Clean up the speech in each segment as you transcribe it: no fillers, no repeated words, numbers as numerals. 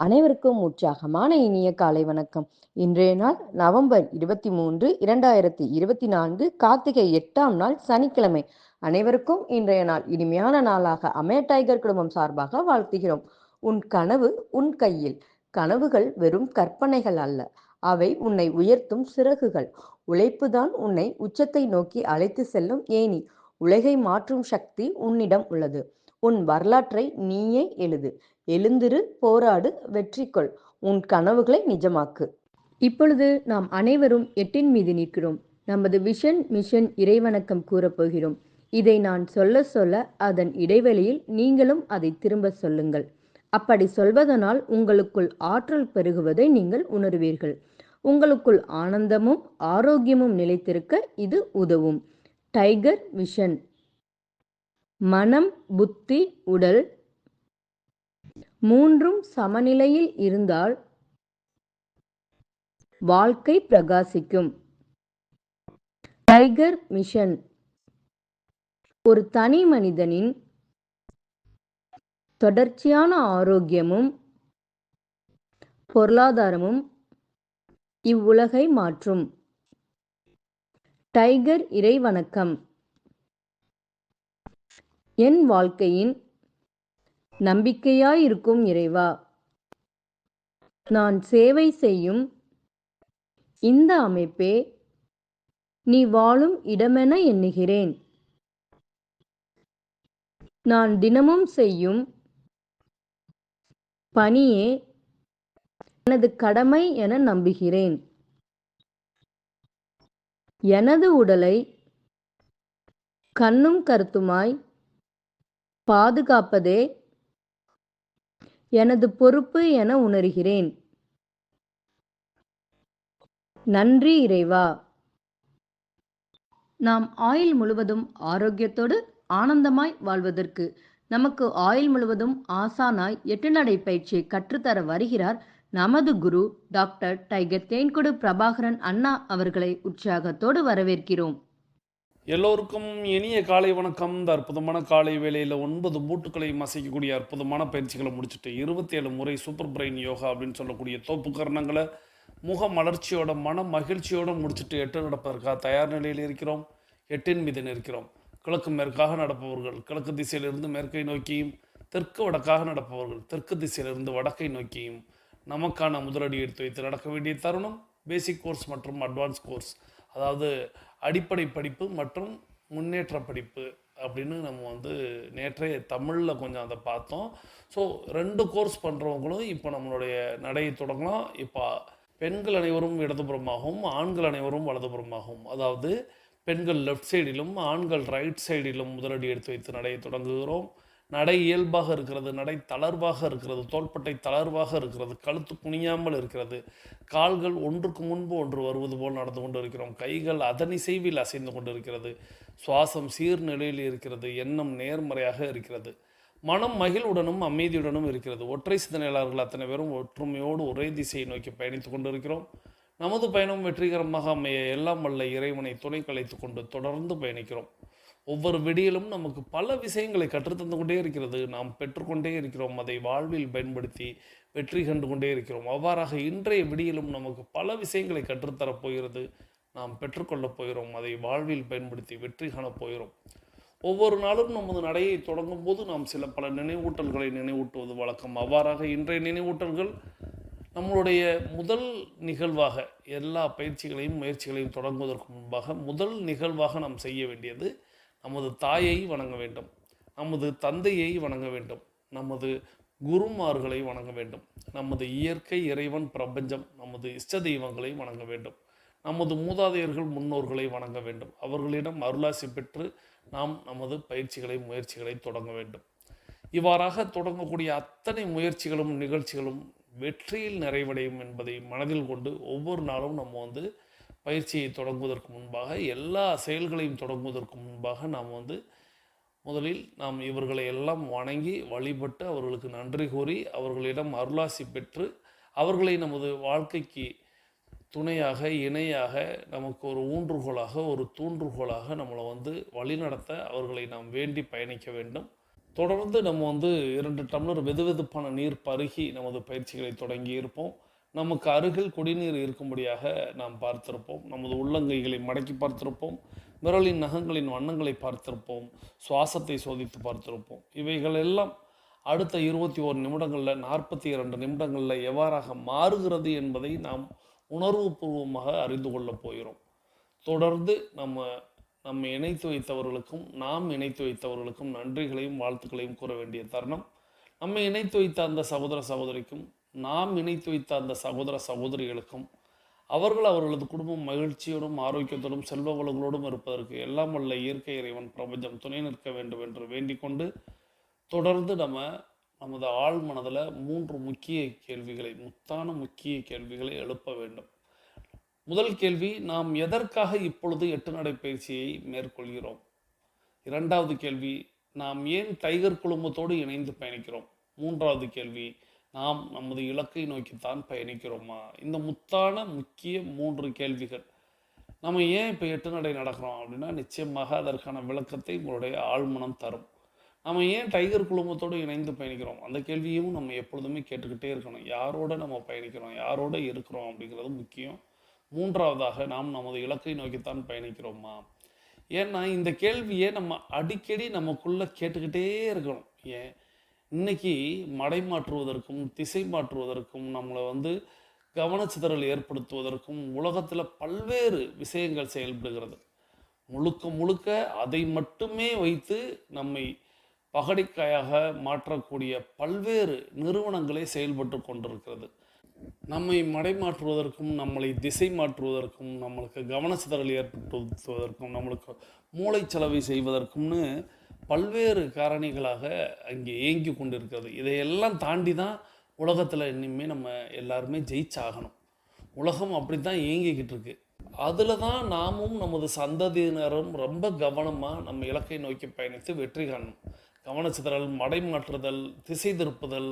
அனைவருக்கும் உற்சாகமான இனிய காலை வணக்கம். இன்றைய நாள் நவம்பர் 23, 2024, கார்த்திகை 8ஆம் நாள் சனிக்கிழமை. அனைவருக்கும் இன்றைய நாள் இனிமையான நாளாக அமைய டைகர் குடும்பம் சார்பாக வாழ்த்துகிறோம். உன் கனவு உன் கையில். கனவுகள் வெறும் கற்பனைகள் அல்ல, அவை உன்னை உயர்த்தும் சிறகுகள். உழைப்புதான் உன்னை உச்சத்தை நோக்கி அழைத்து செல்லும் ஏணி. உலகை மாற்றும் சக்தி உன்னிடம் உள்ளது. உன் வரலாற்றை நீயே எழுது. எழுந்திரு, போராடு, வெற்றிக்கொள். உன் கனவுகளை நிஜமாக்கு. இப்பொழுது நாம் அனைவரும் 8 மீது நிற்கிறோம். நமது விஷன் மிஷன் இறைவணக்கம் கூறப்போகிறோம். இதை நான் சொல்ல சொல்ல அதன் இடைவெளியில் நீங்களும் அதை திரும்ப சொல்லுங்கள். அப்படி சொல்வதனால் உங்களுக்குள் ஆற்றல் பெருகுவதை நீங்கள் உணர்வீர்கள். உங்களுக்குள் ஆனந்தமும் ஆரோக்கியமும் நிலைத்திருக்க இது உதவும். Tiger vision. மனம், புத்தி, உடல் மூன்றும் சமநிலையில் இருந்தால் வாழ்க்கை பிரகாசிக்கும். டைகர் மிஷன் ஒரு தனி மனிதனின் தொடர்ச்சியான ஆரோக்கியமும் பொருளாதாரமும் இவ்வுலகை மாற்றும். டைகர் இறைவணக்கம். என் வாழ்க்கையின் நம்பிக்கையாயிருக்கும் இறைவா, நான் சேவை செய்யும் இந்த அமைப்பே நீ வாழும் இடமென எண்ணுகிறேன். நான் தினமும் செய்யும் பணியே எனது கடமை என நம்புகிறேன். எனது உடலை கண்ணும் கருத்துமாய் பாதுகாப்பதே எனது பொறுப்பு என உணர்கிறேன். நன்றி இறைவா. நாம் ஆயுள் முழுவதும் ஆரோக்கியத்தோடு ஆனந்தமாய் வாழ்வதற்கு நமக்கு ஆயுள் முழுவதும் ஆசானாய் 8 நடை பயிற்சியை கற்றுத்தர வருகிறார் நமது குரு டாக்டர் டைகர் தேன்கொடு பிரபாகரன் அண்ணா அவர்களை உற்சாகத்தோடு வரவேற்கிறோம். எல்லோருக்கும் இனிய காலை வணக்கம். இந்த அற்புதமான காலை வேளையில் 9 மூட்டுக்களை மசைக்கக்கூடிய அற்புதமான பயிற்சிகளை முடிச்சுட்டு 27 முறை சூப்பர் பிரெயின் யோகா அப்படின்னு சொல்லக்கூடிய தோப்பு கரணங்களை முக மலர்ச்சியோட மன மகிழ்ச்சியோடு முடிச்சுட்டு 8 நடப்பதற்காக தயார் நிலையில் இருக்கிறோம். 8 மீது நிற்கிறோம். கிழக்கு மேற்காக நடப்பவர்கள் கிழக்கு திசையிலிருந்து மேற்கை நோக்கியும், தெற்கு வடக்காக நடப்பவர்கள் தெற்கு திசையிலிருந்து வடக்கை நோக்கியும் நமக்கான முதலடி எடுத்து வைத்து நடக்க வேண்டிய தருணம். பேசிக் கோர்ஸ் மற்றும் அட்வான்ஸ் கோர்ஸ், அதாவது அடிப்படை படிப்பு மற்றும் முன்னேற்ற படிப்பு அப்படின்னு நம்ம நேற்றைய தமிழில் கொஞ்சம் அதை பார்த்தோம். ஸோ 2 கோர்ஸ் பண்ணுறவங்களும் இப்போ நம்மளுடைய நடையை தொடங்கலாம். இப்போ பெண்கள் அனைவரும் இடதுபுறமாகவும் ஆண்கள் அனைவரும் வலதுபுறமாகவும், அதாவது பெண்கள் லெஃப்ட் சைடிலும் ஆண்கள் ரைட் சைடிலும் முதலடி எடுத்து வைத்து நடையை தொடங்குகிறோம். நடை இயல்பாக இருக்கிறது, நடை தளர்வாக இருக்கிறது, தோள்பட்டை தளர்வாக இருக்கிறது, கழுத்து குனியாமல் இருக்கிறது, கால்கள் ஒன்றுக்கு முன்பு ஒன்று வருவது போல் நடந்து கொண்டு இருக்கிறோம், கைகள் அதனிசைவில் அசைந்து கொண்டு இருக்கிறது, சுவாசம் சீர்நிலையில் இருக்கிறது, எண்ணம் நேர்மறையாக இருக்கிறது, மனம் மகிழ்வுடனும் அமைதியுடனும் இருக்கிறது. ஒற்றை சிந்தனையாளர்கள் அத்தனை பேரும் ஒற்றுமையோடு ஒரே திசையை நோக்கி பயணித்து கொண்டு இருக்கிறோம். நமது பயணம் வெற்றிகரமாக அமைய எல்லாம் வல்ல இறைவனை துணை கலைத்து கொண்டு தொடர்ந்து பயணிக்கிறோம். ஒவ்வொரு விடியிலும் நமக்கு பல விஷயங்களை கற்றுத்தந்து கொண்டே இருக்கிறது. நாம் பெற்றுக்கொண்டே இருக்கிறோம். அதை வாழ்வில் பயன்படுத்தி வெற்றி கண்டு கொண்டே இருக்கிறோம். அவ்வாறாக இன்றைய விடியிலும் நமக்கு பல விஷயங்களை கற்றுத்தரப் போகிறது. நாம் பெற்றுக்கொள்ளப் போகிறோம். அதை வாழ்வில் பயன்படுத்தி வெற்றி காணப் போகிறோம். ஒவ்வொரு நாளும் நமது நடையை தொடங்கும் போது நாம் பல நினைவூட்டல்களை நினைவூட்டுவது வழக்கம். அவ்வாறாக இன்றைய நினைவூட்டல்கள் நம்மளுடைய முதல் நிகழ்வாக, எல்லா பயிற்சிகளையும் முயற்சிகளையும் தொடங்குவதற்கு முன்பாக முதல் நிகழ்வாக நாம் செய்ய வேண்டியது நமது தாயை வணங்க வேண்டும், நமது தந்தையை வணங்க வேண்டும், நமது குருமார்களை வணங்க வேண்டும், நமது இயற்கை இறைவன் பிரபஞ்சம் நமது இஷ்ட தெய்வங்களை வணங்க வேண்டும், நமது மூதாதையர்கள் முன்னோர்களை வணங்க வேண்டும். அவர்களிடம் அருளாசி பெற்று நாம் நமது பயிற்சிகளை முயற்சிகளை தொடங்க வேண்டும். இவ்வாறாக தொடங்கக்கூடிய அத்தனை முயற்சிகளும் நிகழ்ச்சிகளும் வெற்றியில் நிறைவடையும் என்பதை மனதில் கொண்டு ஒவ்வொரு நாளும் நம்ம பயிற்சியை தொடங்குவதற்கு முன்பாக, எல்லா செயல்களையும் தொடங்குவதற்கு முன்பாக நாம் முதலில் நாம் இவர்களை எல்லாம் வணங்கி வழிபட்டு அவர்களுக்கு நன்றி கூறி அவர்களிடம் அருளாசி பெற்று அவர்களை நமது வாழ்க்கைக்கு துணையாக இணையாக நமக்கு ஒரு ஊன்றுகோலாக ஒரு தூண்டுகோலாக நம்மளை வழிநடத்த அவர்களை நாம் வேண்டி பயணிக்க வேண்டும். தொடர்ந்து நம்ம வந்து 2 டம்ளர் வெதுவெதுப்பான நீர் பருகி நமது பயிற்சிகளை தொடங்கி இருப்போம். நமக்கு அருகில் குடிநீர் இருக்கும்படியாக நாம் பார்த்திருப்போம். நமது உள்ளங்கைகளை மடக்கி பார்த்திருப்போம். விரலின் நகங்களின் வண்ணங்களை பார்த்திருப்போம். சுவாசத்தை சோதித்து பார்த்திருப்போம். இவைகள் எல்லாம் அடுத்த 21 நிமிடங்களில் 42 நிமிடங்களில் எவ்வாறாக மாறுகிறது என்பதை நாம் உணர்வுபூர்வமாக அறிந்து கொள்ளப் போகிறோம். தொடர்ந்து நம்ம இணைத்து வைத்தவர்களுக்கும் நாம் இணைத்து வைத்தவர்களுக்கும் நன்றிகளையும் வாழ்த்துக்களையும் கூற வேண்டிய தருணம். நம்மை இணைத்து வைத்த அந்த சகோதர சகோதரிக்கும் நாம் இணைத்து வைத்த அந்த சகோதர சகோதரிகளுக்கும் அவர்களது குடும்பம் மகிழ்ச்சியோடும் ஆரோக்கியத்தோடும் செல்வ வளங்களோடும் இருப்பதற்கு எல்லாம் வல்ல இயற்கை இறைவன் பிரபஞ்சம் துணை நிற்க வேண்டும் என்று வேண்டிக் கொண்டு தொடர்ந்து நமது ஆழ் மனதில் 3 முக்கிய கேள்விகளை, முத்தான முக்கிய கேள்விகளை எழுப்ப வேண்டும். முதல் கேள்வி, நாம் எதற்காக இப்பொழுது 8 நடை பயிற்சியை மேற்கொள்கிறோம்? இரண்டாவது கேள்வி, நாம் ஏன் டைகர் குழுமத்தோடு இணைந்து பயணிக்கிறோம்? மூன்றாவது கேள்வி, நாம் நமது இலக்கை நோக்கித்தான் பயணிக்கிறோமா? இந்த முத்தான முக்கிய 3 கேள்விகள். நம்ம ஏன் இப்போ 8 நடை நடக்கிறோம் அப்படின்னா, நிச்சயமாக அதற்கான விளக்கத்தை உங்களுடைய ஆழ்மனம் தரும். நம்ம ஏன் டைகர் குழுமத்தோடு இணைந்து பயணிக்கிறோம்? அந்த கேள்வியும் நம்ம எப்பொழுதுமே கேட்டுக்கிட்டே இருக்கணும். யாரோட நம்ம பயணிக்கிறோம், யாரோட இருக்கிறோம் அப்படிங்கிறது முக்கியம். மூன்றாவதாக, நாம் நமது இலக்கை நோக்கித்தான் பயணிக்கிறோமா? ஏன்னா இந்த கேள்வியை நம்ம அடிக்கடி நமக்குள்ளே கேட்டுக்கிட்டே இருக்கணும். ஏன் இன்னைக்கு மடை மாற்றுவதற்கும் திசை மாற்றுவதற்கும் நம்மளை வந்து கவனச்சிதறல் ஏற்படுத்துவதற்கும் உலகத்தில் பல்வேறு விஷயங்கள் செயல்படுகிறது. முழுக்க முழுக்க அதை மட்டுமே வைத்து நம்மை பகடைக்காயாக மாற்றக்கூடிய பல்வேறு நிறுவனங்களே செயல்பட்டு கொண்டிருக்கிறது. நம்மை மடை மாற்றுவதற்கும் நம்மளை திசை மாற்றுவதற்கும் நம்மளுக்கு கவனச்சிதறல் ஏற்படுத்துவதற்கும் நம்மளுக்கு மூளைச்சலவை செய்வதற்கும்னு பல்வேறு காரணிகளாக அங்கே இயங்கி கொண்டிருக்கிறது. இதையெல்லாம் தாண்டி தான் உலகத்தில் இனிமேல் நம்ம எல்லாருமே ஜெயிச்சாகணும். உலகம் அப்படி தான் இயங்கிக்கிட்டு இருக்கு. அதில் தான் நாமும் நமது சந்ததியினரும் ரொம்ப கவனமாக நம்ம இலக்கை நோக்கி பயணித்து வெற்றி காணணும். கவனச்சிதறல், மடை மாற்றுதல், திசை திருப்புதல்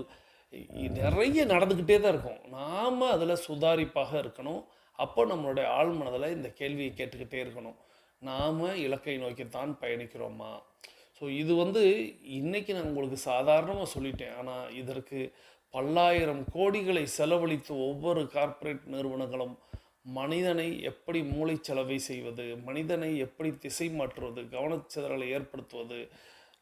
நிறைய நடந்துக்கிட்டே தான் இருக்கும். நாம் அதில் சுதாரிப்பாக இருக்கணும். அப்போ நம்மளுடைய ஆழ்மனதில் இந்த கேள்வியை கேட்டுக்கிட்டே இருக்கணும். நாம் இலக்கை நோக்கித்தான் பயணிக்கிறோமா? ஸோ இது வந்து இன்றைக்கி நான் உங்களுக்கு சாதாரணமாக சொல்லிட்டேன். ஆனால் இதற்கு பல்லாயிரம் கோடிகளை செலவழித்து ஒவ்வொரு கார்ப்பரேட் நிறுவனங்களும் மனிதனை எப்படி மூளைச்சலவை செய்வது, மனிதனை எப்படி திசை மாற்றுவது, கவனச்சிதறலை ஏற்படுத்துவது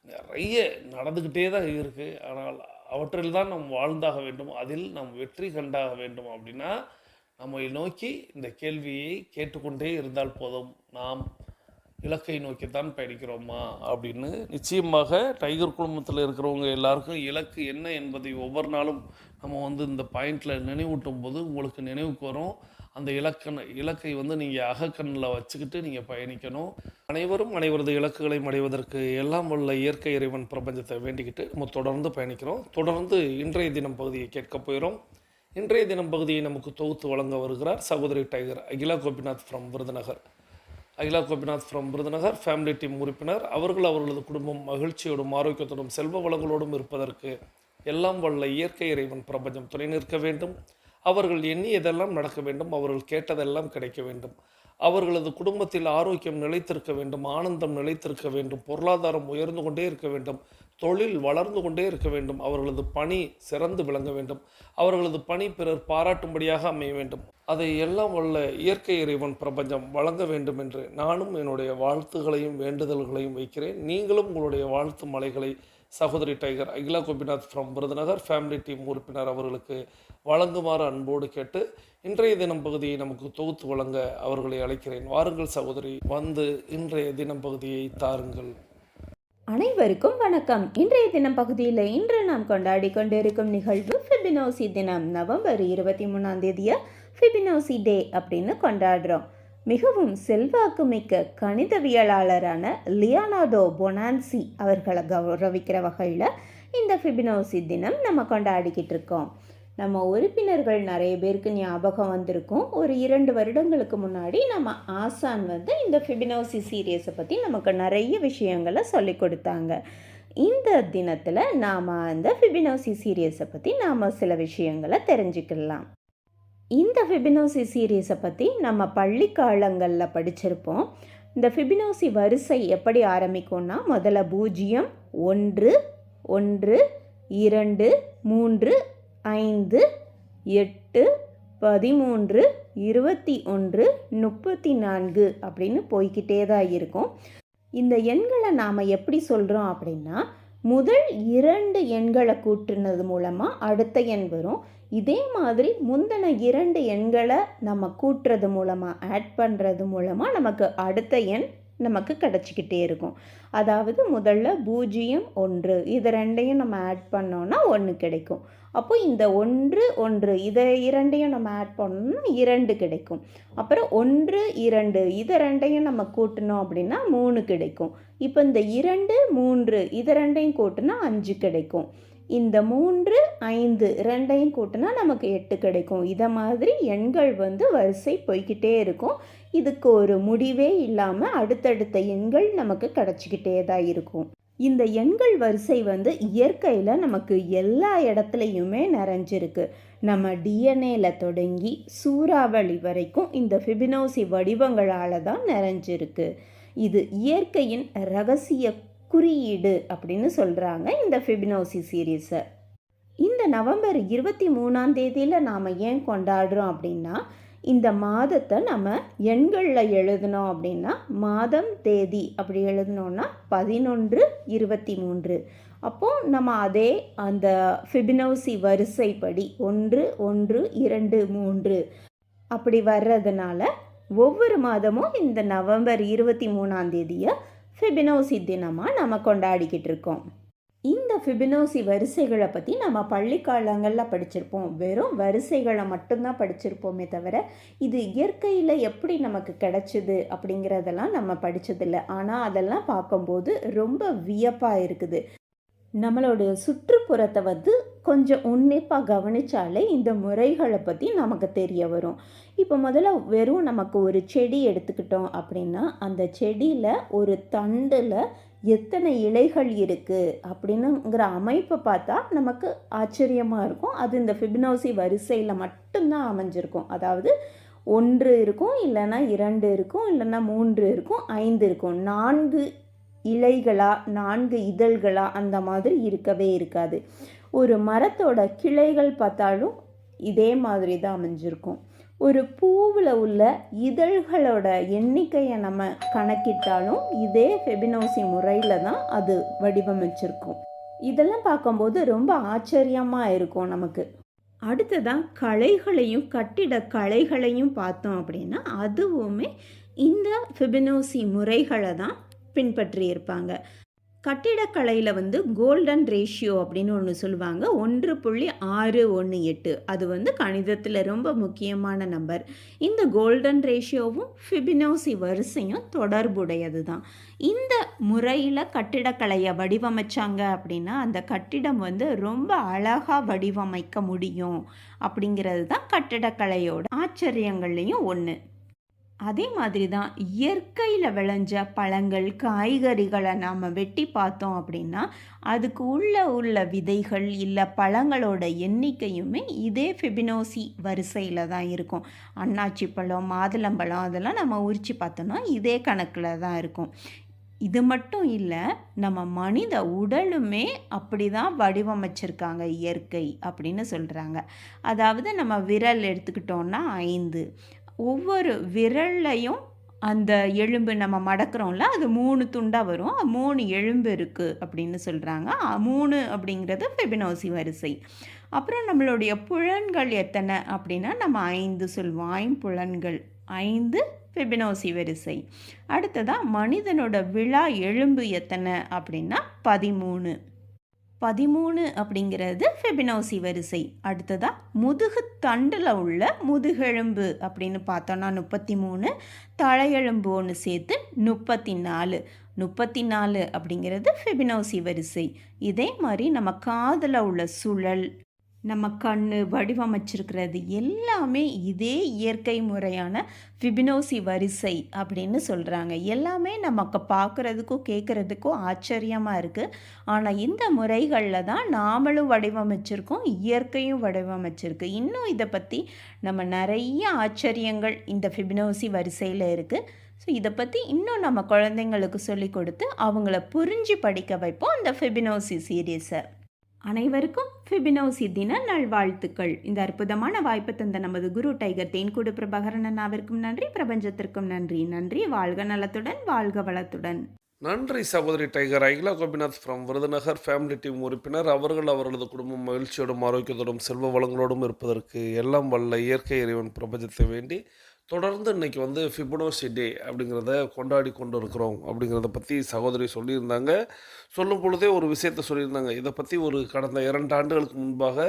நிறைய நடந்துக்கிட்டே தான் இருக்குது. ஆனால் அவற்றில் தான் நாம் வாழ்ந்தாக வேண்டும், அதில் நாம் வெற்றி கண்டாக வேண்டும். அப்படின்னா நம்மை நோக்கி இந்த கேள்வியை கேட்டுக்கொண்டே இருந்தால் போதும். நாம் இலக்கை நோக்கித்தான் பயணிக்கிறோமா அப்படின்னு. நிச்சயமாக டைகர் குழுமத்தில் இருக்கிறவங்க எல்லாருக்கும் இலக்கு என்ன என்பதை ஒவ்வொரு நாளும் நம்ம வந்து இந்த பாயிண்டில் நினைவூட்டும் போது உங்களுக்கு நினைவுக்கு வரும். அந்த இலக்கை வந்து நீங்கள் அகக்கண்ணில் வச்சுக்கிட்டு நீங்கள் பயணிக்கணும். அனைவரும் அனைவரது இலக்குகளை அடைவதற்கு எல்லாம் உள்ள இயற்கை இறைவன் பிரபஞ்சத்தை வேண்டிக்கிட்டு நம்ம தொடர்ந்து பயணிக்கிறோம். தொடர்ந்து இன்றைய தினம் பகுதியை கேட்க போகிறோம். இன்றைய தினம் பகுதியை நமக்கு தொகுத்து வழங்க வருகிறார் சகோதரி tiger Akila Gopinath from Virudhunagar. Akila Gopinath from Virudhunagar family team உறுப்பினர். அவர்களது குடும்பம் மகிழ்ச்சியோடும் ஆரோக்கியத்தோடும் செல்வ வளங்களோடும் இருப்பதற்கு எல்லாம் வல்ல இயற்கை இறைவன் பிரபஞ்சம் துணை நிற்க வேண்டும். அவர்கள் எண்ணியதெல்லாம் நடக்க வேண்டும். அவர்கள் கேட்டதெல்லாம் கிடைக்க வேண்டும். அவர்களது குடும்பத்தில் ஆரோக்கியம் நிலைத்திருக்க வேண்டும், ஆனந்தம் நிலைத்திருக்க வேண்டும், பொருளாதாரம் உயர்ந்து கொண்டே இருக்க வேண்டும், தொழில் வளர்ந்து கொண்டே இருக்க வேண்டும், அவர்களது பணி சிறந்து விளங்க வேண்டும், அவர்களது பணி பிறர் பாராட்டும்படியாக அமைய வேண்டும். அதை எல்லாம் வல்ல இயற்கை இறைவன் பிரபஞ்சம் வழங்க வேண்டும் என்று நானும் என்னுடைய வாழ்த்துகளையும் வேண்டுதல்களையும் வைக்கிறேன். நீங்களும் உங்களுடைய வாழ்த்து மலைகளை சகோதரி tiger Akila Gopinath from Virudhunagar family team உறுப்பினர் அவர்களுக்கு வழங்குமாறு அன்போடு கேட்டு இன்றைய தினம் பகுதியை நமக்கு தொகுத்து வழங்க அவர்களை அழைக்கிறேன். வாருங்கள் சகோதரி, வந்து இன்றைய தினம் பகுதியை தாருங்கள். அனைவருக்கும் வணக்கம். இன்றைய தினம் பகுதியில் இன்று நாம் கொண்டாடி கொண்டிருக்கும் நிகழ்வு ஃபிபினோசி தினம். நவம்பர் 23ஆம் தேதியை ஃபிபினோசி டே அப்படின்னு கொண்டாடுறோம். மிகவும் செல்வாக்கு மிக்க கணிதவியலாளரான லியோனார்டோ பொனான்சி அவர்களை கௌரவிக்கிற வகையில் இந்த ஃபிபினோசி தினம் நம்ம கொண்டாடிக்கிட்டு இருக்கோம். நம்ம உறுப்பினர்கள் நிறைய பேருக்கு ஞாபகம் வந்திருக்கும். ஒரு 2 வருடங்களுக்கு முன்னாடி நம்ம ஆசான் வந்து இந்த ஃபிபினோசி சீரியஸை பற்றி நமக்கு நிறைய விஷயங்களை சொல்லி கொடுத்தாங்க. இந்த தினத்தில் நாம் அந்த ஃபிபினோசி சீரியஸை பற்றி நாம் சில விஷயங்களை தெரிஞ்சுக்கலாம். இந்த ஃபிபினோசி சீரியஸை பற்றி நம்ம பள்ளி காலங்களில் படிச்சிருப்போம். இந்த ஃபிபினோசி வரிசை எப்படி ஆரம்பிக்கும்னா, முதல்ல 0, 1, 1 2 3 5 8 13 21 34 அப்படின்னு போய்கிட்டே தான் இருக்கும். இந்த எண்களை நாம் எப்படி சொல்கிறோம் அப்படின்னா, முதல் 2 எண்களை கூட்டுனது மூலமாக அடுத்த எண் வரும். இதே மாதிரி முந்தின 2 எண்களை நம்ம கூட்டுறது மூலமாக ஆட் பண்ணுறது மூலமாக நமக்கு அடுத்த எண் நமக்கு கிடச்சிக்கிட்டே இருக்கும். அதாவது முதல்ல 0 1 இது ரெண்டையும் நம்ம ஆட் பண்ணோன்னா 1 கிடைக்கும். அப்போ இந்த 1 1 இதை இரண்டையும் நம்ம ஆட் பண்ணோம்னா 2 கிடைக்கும். அப்புறம் 1 2 இதை ரெண்டையும் நம்ம கூட்டினோம் அப்படின்னா 3 கிடைக்கும். இப்போ இந்த 2 3 இதை ரெண்டையும் கூட்டினா 5 கிடைக்கும். இந்த 3 5 ரெண்டையும் கூட்டினா நமக்கு 8 கிடைக்கும். இதை மாதிரி எண்கள் வரிசை போய்கிட்டே இருக்கும். இதுக்கு ஒரு முடிவே இல்லாமல் அடுத்தடுத்த எண்கள் நமக்கு கிடச்சிக்கிட்டே தான் இருக்கும். இந்த எண்கள் வரிசை இயற்கையில் நமக்கு எல்லா இடத்துலையுமே நிறைஞ்சிருக்கு. நம்ம டிஎன்ஏல தொடங்கி சூறாவளி வரைக்கும் இந்த ஃபிபனோசி வடிவங்களால் தான் நிறைஞ்சிருக்கு. இது இயற்கையின் ரகசிய குறியீடு அப்படின்னு சொல்கிறாங்க இந்த ஃபிபனோசி சீரீஸை. இந்த நவம்பர் 23 நாம் ஏன் கொண்டாடுறோம் அப்படின்னா, இந்த மாதத்தை நம்ம எண்களில் எழுதினோம் அப்படின்னா மாதம் தேதி அப்படி எழுதினோன்னா 11/23. அப்போது நம்ம அதே அந்த ஃபிபனோசி வரிசைப்படி 1 1 2 3 அப்படி வர்றதுனால ஒவ்வொரு மாதமும் இந்த நவம்பர் 23 ஃபிபனோசி தினமாக நம்ம கொண்டாடிக்கிட்டு இருக்கோம். இந்த ஃபிபனோசி வரிசைகளை பற்றி நம்ம பள்ளிக்காலங்களில் படிச்சிருப்போம். வெறும் வரிசைகளை மட்டும்தான் படிச்சிருப்போமே தவிர இது இயற்கையில் எப்படி நமக்கு கிடைச்சிது அப்படிங்கிறதெல்லாம் நம்ம படித்ததில்லை. ஆனால் அதெல்லாம் பார்க்கும்போது ரொம்ப வியப்பாக இருக்குது. நம்மளோட சுற்றுப்புறத்தை கொஞ்சம் உன்னிப்பாக கவனித்தாலே இந்த முறைகளை பற்றி நமக்கு தெரிய வரும். இப்போ முதல்ல வெறும் நமக்கு ஒரு செடி எடுத்துக்கிட்டோம் அப்படின்னா அந்த செடியில் ஒரு தண்டில் எத்தனை இலைகள் இருக்குது அப்படின்னுங்கிற அமைப்பை பார்த்தா நமக்கு ஆச்சரியமாக இருக்கும். அது இந்த ஃபிபனோசி வரிசையில் மட்டும்தான் அமைஞ்சிருக்கும். அதாவது 1 இருக்கும், இல்லைன்னா 2 இருக்கும், இல்லைன்னா 3 இருக்கும், 5 இருக்கும். 4 இலைகளா 4 இதழ்களா அந்த மாதிரி இருக்கவே இருக்காது. ஒரு மரத்தோட கிளைகள் பார்த்தாலும் இதே மாதிரி தான் அமைஞ்சிருக்கும். ஒரு பூவில் உள்ள இதழ்களோட எண்ணிக்கையை நம்ம கணக்கிட்டாலும் இதே ஃபிபனோசி முறையில் தான் அது வடிவமைச்சிருக்கும். இதெல்லாம் பார்க்கும்போது ரொம்ப ஆச்சரியமாக இருக்கும் நமக்கு. அடுத்ததான் கலைகளையும் கட்டிட கலைகளையும் பார்த்தோம் அப்படின்னா அதுவுமே இந்த ஃபிபனோசி முறைகளை தான் பின்பற்றியிருப்பாங்க. கட்டிடக்கலையில் கோல்டன் ரேஷியோ அப்படின்னு ஒன்று சொல்லுவாங்க. 1.618 அது கணிதத்தில் ரொம்ப முக்கியமான நம்பர். இந்த கோல்டன் ரேஷியோவும் ஃபிபனோசி வரிசையும் தொடர்புடையது தான். இந்த முறையில் கட்டிடக்கலையை வடிவமைச்சாங்க அப்படின்னா அந்த கட்டிடம் ரொம்ப அழகாக வடிவமைக்க முடியும் அப்படிங்கிறது தான் கட்டிடக்கலையோட ஆச்சரியங்கள்லேயும் ஒன்று. அதே மாதிரி தான் இயற்கையில் விளைஞ்ச பழங்கள் காய்கறிகளை நாம் வெட்டி பார்த்தோம் அப்படின்னா அதுக்கு உள்ள விதைகள் இல்லை பழங்களோட எண்ணிக்கையுமே இதே ஃபிபனோசி வரிசையில் தான் இருக்கும். அன்னாச்சி பழம் மாதுளம்பழம் அதெல்லாம் நம்ம உரித்து பார்த்தோன்னா இதே கணக்கில் தான் இருக்கும். இது மட்டும் இல்லை, நம்ம மனித உடலுமே அப்படி தான் வடிவமைச்சிருக்காங்க இயற்கை அப்படின்னு சொல்கிறாங்க. அதாவது நம்ம விரல் எடுத்துக்கிட்டோன்னா 5, ஒவ்வொரு விரல்லையும் அந்த எலும்பு நம்ம மடக்கிறோம்ல அது 3 துண்டாக வரும். 3 எலும்பு இருக்குது அப்படின்னு சொல்கிறாங்க. 3 அப்படிங்கிறது ஃபிபனோசி வரிசை. அப்புறம் நம்மளுடைய புலன்கள் எத்தனை அப்படின்னா நம்ம 5 சொல்லுவோம். 5 புலன்கள் 5 ஃபிபனோசி வரிசை. அடுத்ததாக மனிதனோட விழா எலும்பு எத்தனை அப்படின்னா 13. 13 அப்படிங்கிறது ஃபிபனோசி வரிசை. அடுத்ததாக முதுகு தண்டில் உள்ள முதுகெலும்பு அப்படின்னு பார்த்தோன்னா 33, தலையெலும்பு ஒன்று சேர்த்து 34. 34 அப்படிங்கிறது ஃபிபனோசி வரிசை. இதே மாதிரி நம்ம காதில் உள்ள சுழல், நம்ம கண் வடிவமைச்சிருக்கிறது எல்லாமே இதே இயற்கை முறையான ஃபிபனோசி வரிசை அப்படின்னு சொல்கிறாங்க. எல்லாமே நமக்கு பார்க்குறதுக்கும் கேட்குறதுக்கும் ஆச்சரியமாக இருக்குது. ஆனால் இந்த முறைகளில் தான் நாமளும் வடிவமைச்சிருக்கோம், இயற்கையும் வடிவமைச்சிருக்கு. இன்னும் இதை பற்றி நம்ம நிறைய ஆச்சரியங்கள் இந்த ஃபிபனோசி வரிசையில் இருக்குது. ஸோ இதை பற்றி இன்னும் நம்ம குழந்தைங்களுக்கு சொல்லி கொடுத்து அவங்கள புரிஞ்சு படிக்க வைப்போம் அந்த ஃபிபினோசி சீரீஸை. அனைவருக்கும் ஃபிபினோசி தின நல்வாழ்த்துக்கள். இந்த அற்புதமான வாய்ப்பு தந்த நமது குரு டைகர் தேன்கூடு பிரபாகரன் அண்ணாவிற்கும் நன்றி, பிரபஞ்சத்திற்கும் நன்றி. நன்றி. வாழ்க நலத்துடன், வாழ்க வளத்துடன். நன்றி சகோதரி tiger. Akila Gopinath from Virudhunagar family team உறுப்பினர். அவர்களது குடும்பம் மகிழ்ச்சியோடும் ஆரோக்கியத்தோடும் செல்வ வளங்களோடும் இருப்பதற்கு எல்லாம் வல்ல இயற்கை இறைவன் பிரபஞ்சத்தை வேண்டி தொடர்ந்து இன்றைக்கி ஃபிபனோசி டே அப்படிங்கிறத கொண்டாடி கொண்டு இருக்கிறோம் அப்படிங்கிறத பற்றி சகோதரி சொல்லியிருந்தாங்க. சொல்லும் பொழுதே ஒரு விஷயத்தை சொல்லியிருந்தாங்க. இதை பற்றி ஒரு கடந்த 2 ஆண்டுகளுக்கு முன்பாக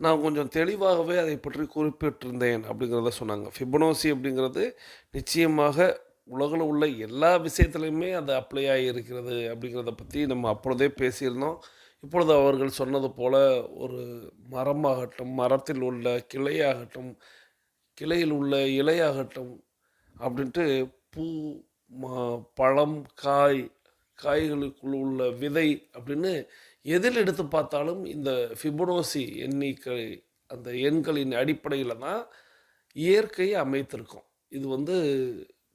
நான் கொஞ்சம் தெளிவாகவே அதை பற்றி குறிப்பிட்டிருந்தேன் அப்படிங்கிறத சொன்னாங்க. ஃபிபனோசி அப்படிங்கிறது நிச்சயமாக உலகில் உள்ள எல்லா விஷயத்துலையுமே அது அப்ளை ஆகியிருக்கிறது அப்படிங்கிறத பற்றி நம்ம அப்பொழுதே பேசியிருந்தோம். இப்பொழுது அவர்கள் சொன்னது போல் ஒரு மரமாகட்டும், மரத்தில் உள்ள கிளையாகட்டும், கிளையில் உள்ள இலையாகட்டும் அப்படின்ட்டு பூ, பழம், காய்களுக்குள் உள்ள விதை அப்படின்னு எதில் எடுத்து பார்த்தாலும் இந்த ஃபிபனோசி எண்ணிக்கை அந்த எண்களின் அடிப்படையில் தான் இயற்கையை அமைத்திருக்கும். இது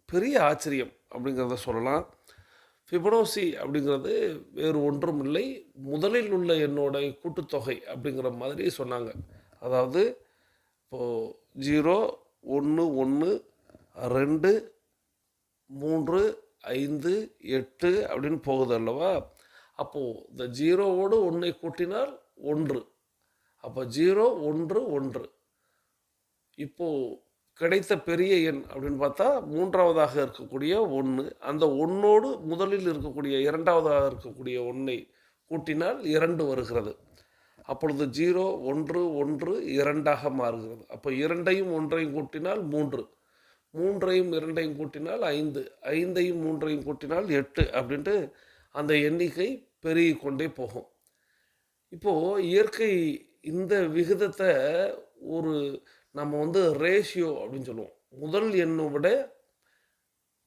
பெரிய ஆச்சரியம் அப்படிங்கிறத சொல்லலாம். ஃபிபனோசி அப்படிங்கிறது வேறு ஒன்றும் இல்லை, முதலில் உள்ள எண்ணோட கூட்டுத்தொகை அப்படிங்கிற மாதிரி சொன்னாங்க. அதாவது இப்போது 0, 1, 1, 2, 3, 5, 8 அப்படின்னு போகுது அல்லவா? அப்போது இந்த 0வோடு 1ஐ கூட்டினால் 1. அப்போ 0, 1, 1. இப்போது கிடைத்த பெரிய எண் அப்படின்னு பார்த்தா 3ஆவதாக இருக்கக்கூடிய 1. அந்த 1ஓடு முதலில் இருக்கக்கூடிய 2ஆவதாக இருக்கக்கூடிய 1ஐ கூட்டினால் 2 வருகிறது. அப்பொழுது 0, 1, 1, 2ஆக மாறுகிறது. அப்போ 2ஐயும் 1ஐயும் கூட்டினால் 3, 3ஐயும் 2ஐயும் கூட்டினால் 5, 5ஐயும் 3ஐயும் கூட்டினால் 8 அப்படின்ட்டு அந்த எண்ணிக்கை பெருகி கொண்டே போகும். இப்போது இயற்கை இந்த விகிதத்தை நம்ம ரேஷியோ அப்படின்னு சொல்லுவோம். முதல் எண்ணை விட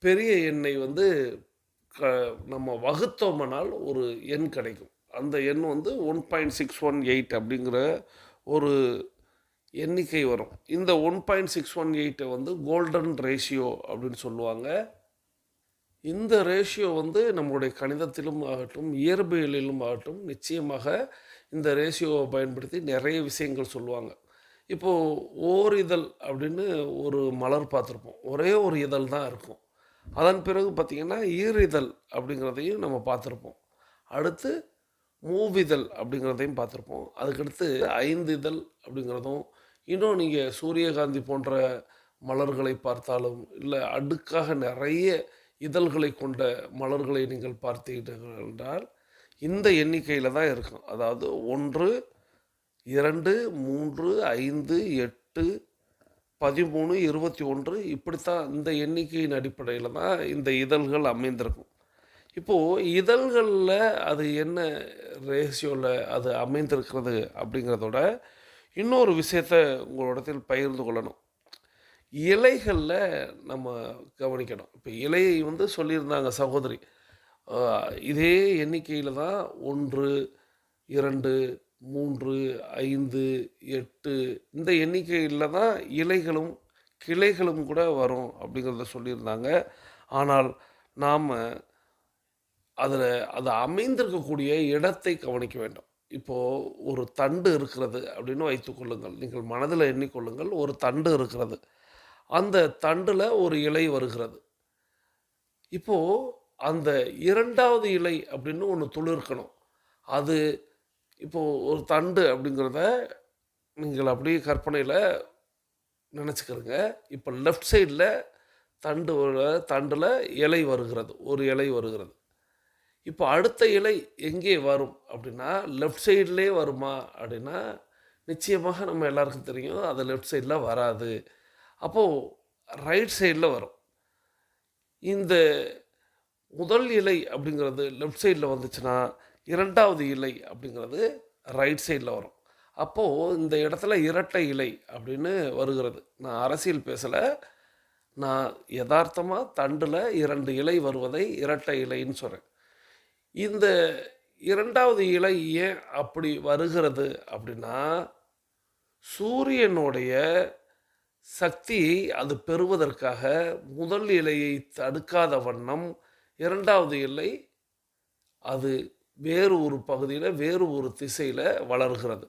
பெரிய எண்ணை நம்ம வகுத்தோம்னால் ஒரு எண் கிடைக்கும். அந்த எண் 1.618 அப்படிங்கிற ஒரு எண்ணிக்கை வரும். இந்த 1.618 கோல்டன் ரேஷியோ அப்படின்னு சொல்லுவாங்க. இந்த ரேஷியோ நம்மளுடைய கணிதத்திலும் ஆகட்டும், இயற்பியலிலும் ஆகட்டும், நிச்சயமாக இந்த ரேஷியோவை பயன்படுத்தி நிறைய விஷயங்கள் சொல்லுவாங்க. இப்போது ஓரிதழ் அப்படின்னு ஒரு மலர் பார்த்துருப்போம். ஒரே ஒரு இதழ் தான் இருக்கும். அதன் பிறகு பார்த்திங்கன்னா ஈரிதழ் அப்படிங்கிறதையும் நம்ம பார்த்துருப்போம். அடுத்து மூவிதழ் அப்படிங்கிறதையும் பார்த்துருப்போம். அதுக்கடுத்து 5 இதழ் அப்படிங்கிறதும், இன்னும் நீங்கள் சூரியகாந்தி போன்ற மலர்களை பார்த்தாலும், இல்லை அடுக்காக நிறைய இதழ்களை கொண்ட மலர்களை நீங்கள் பார்த்தீர்கள் என்றால் இந்த எண்ணிக்கையில் தான் இருக்கும். அதாவது 1, 2, 3, 5, 8, 13, 21 இப்படித்தான் இந்த எண்ணிக்கையின் அடிப்படையில் தான் இந்த இதழ்கள் அமைந்திருக்கும். இப்போது இதழ்களில் அது என்ன ரேஷியோவில் அது அமைந்திருக்கிறது அப்படிங்கிறதோட இன்னொரு விஷயத்தை உங்களிடத்தில் பகிர்ந்து கொள்ளணும். இலைகளில் நம்ம கவனிக்கணும். இப்போ இலையை சொல்லியிருந்தாங்க சகோதரி. இதே எண்ணிக்கையில் தான் 1, 2, 3, 5, 8 இந்த எண்ணிக்கையில் தான் இலைகளும் கிளைகளும் கூட வரும் அப்படிங்கிறத சொல்லியிருந்தாங்க. ஆனால் நாம் அது அமைந்திருக்கக்கூடிய இடத்தை கவனிக்க வேண்டும். இப்போது ஒரு தண்டு இருக்கிறது அப்படின்னு வைத்துக்கொள்ளுங்கள். நீங்கள் மனதில் எண்ணிக்கொள்ளுங்கள். ஒரு தண்டு இருக்கிறது, அந்த தண்டில் ஒரு இலை வருகிறது. இப்போது அந்த 2வது இலை அப்படின்னு ஒன்று துளிர்க்கணும். அது இப்போது ஒரு தண்டு அப்படிங்கிறத நீங்கள் அப்படியே கற்பனையில் நினச்சிக்கிறங்க. இப்போ லெஃப்ட் சைடில் தண்டில் இலை வருகிறது, ஒரு இலை வருகிறது. இப்போ அடுத்த இலை எங்கே வரும் அப்படின்னா லெஃப்ட் சைட்லேயே வருமா அப்படின்னா நிச்சயமாக நம்ம எல்லாருக்கும் தெரியும் அது லெஃப்ட் சைடில் வராது. அப்போது ரைட் சைடில் வரும். இந்த முதல் இலை அப்படிங்கிறது லெஃப்ட் சைடில் வந்துச்சுன்னா 2வது இலை அப்படிங்கிறது ரைட் சைடில் வரும். அப்போது இந்த இடத்துல இரட்டை இலை அப்படின்னு வருகிறது. நான் அரசியல் பேசலை, நான் யதார்த்தமாக தண்டில் 2 இலை வருவதை இரட்டை இலைன்னு சொல்கிறேன். இந்த 2வது இலை ஏன் அப்படி வருகிறது அப்படின்னா சூரியனுடைய சக்தியை அது பெறுவதற்காக முதல் இலையை தடுக்காத வண்ணம் இரண்டாவது இலை அது வேறு ஒரு பகுதியில் வேறு ஒரு திசையில் வளர்கிறது.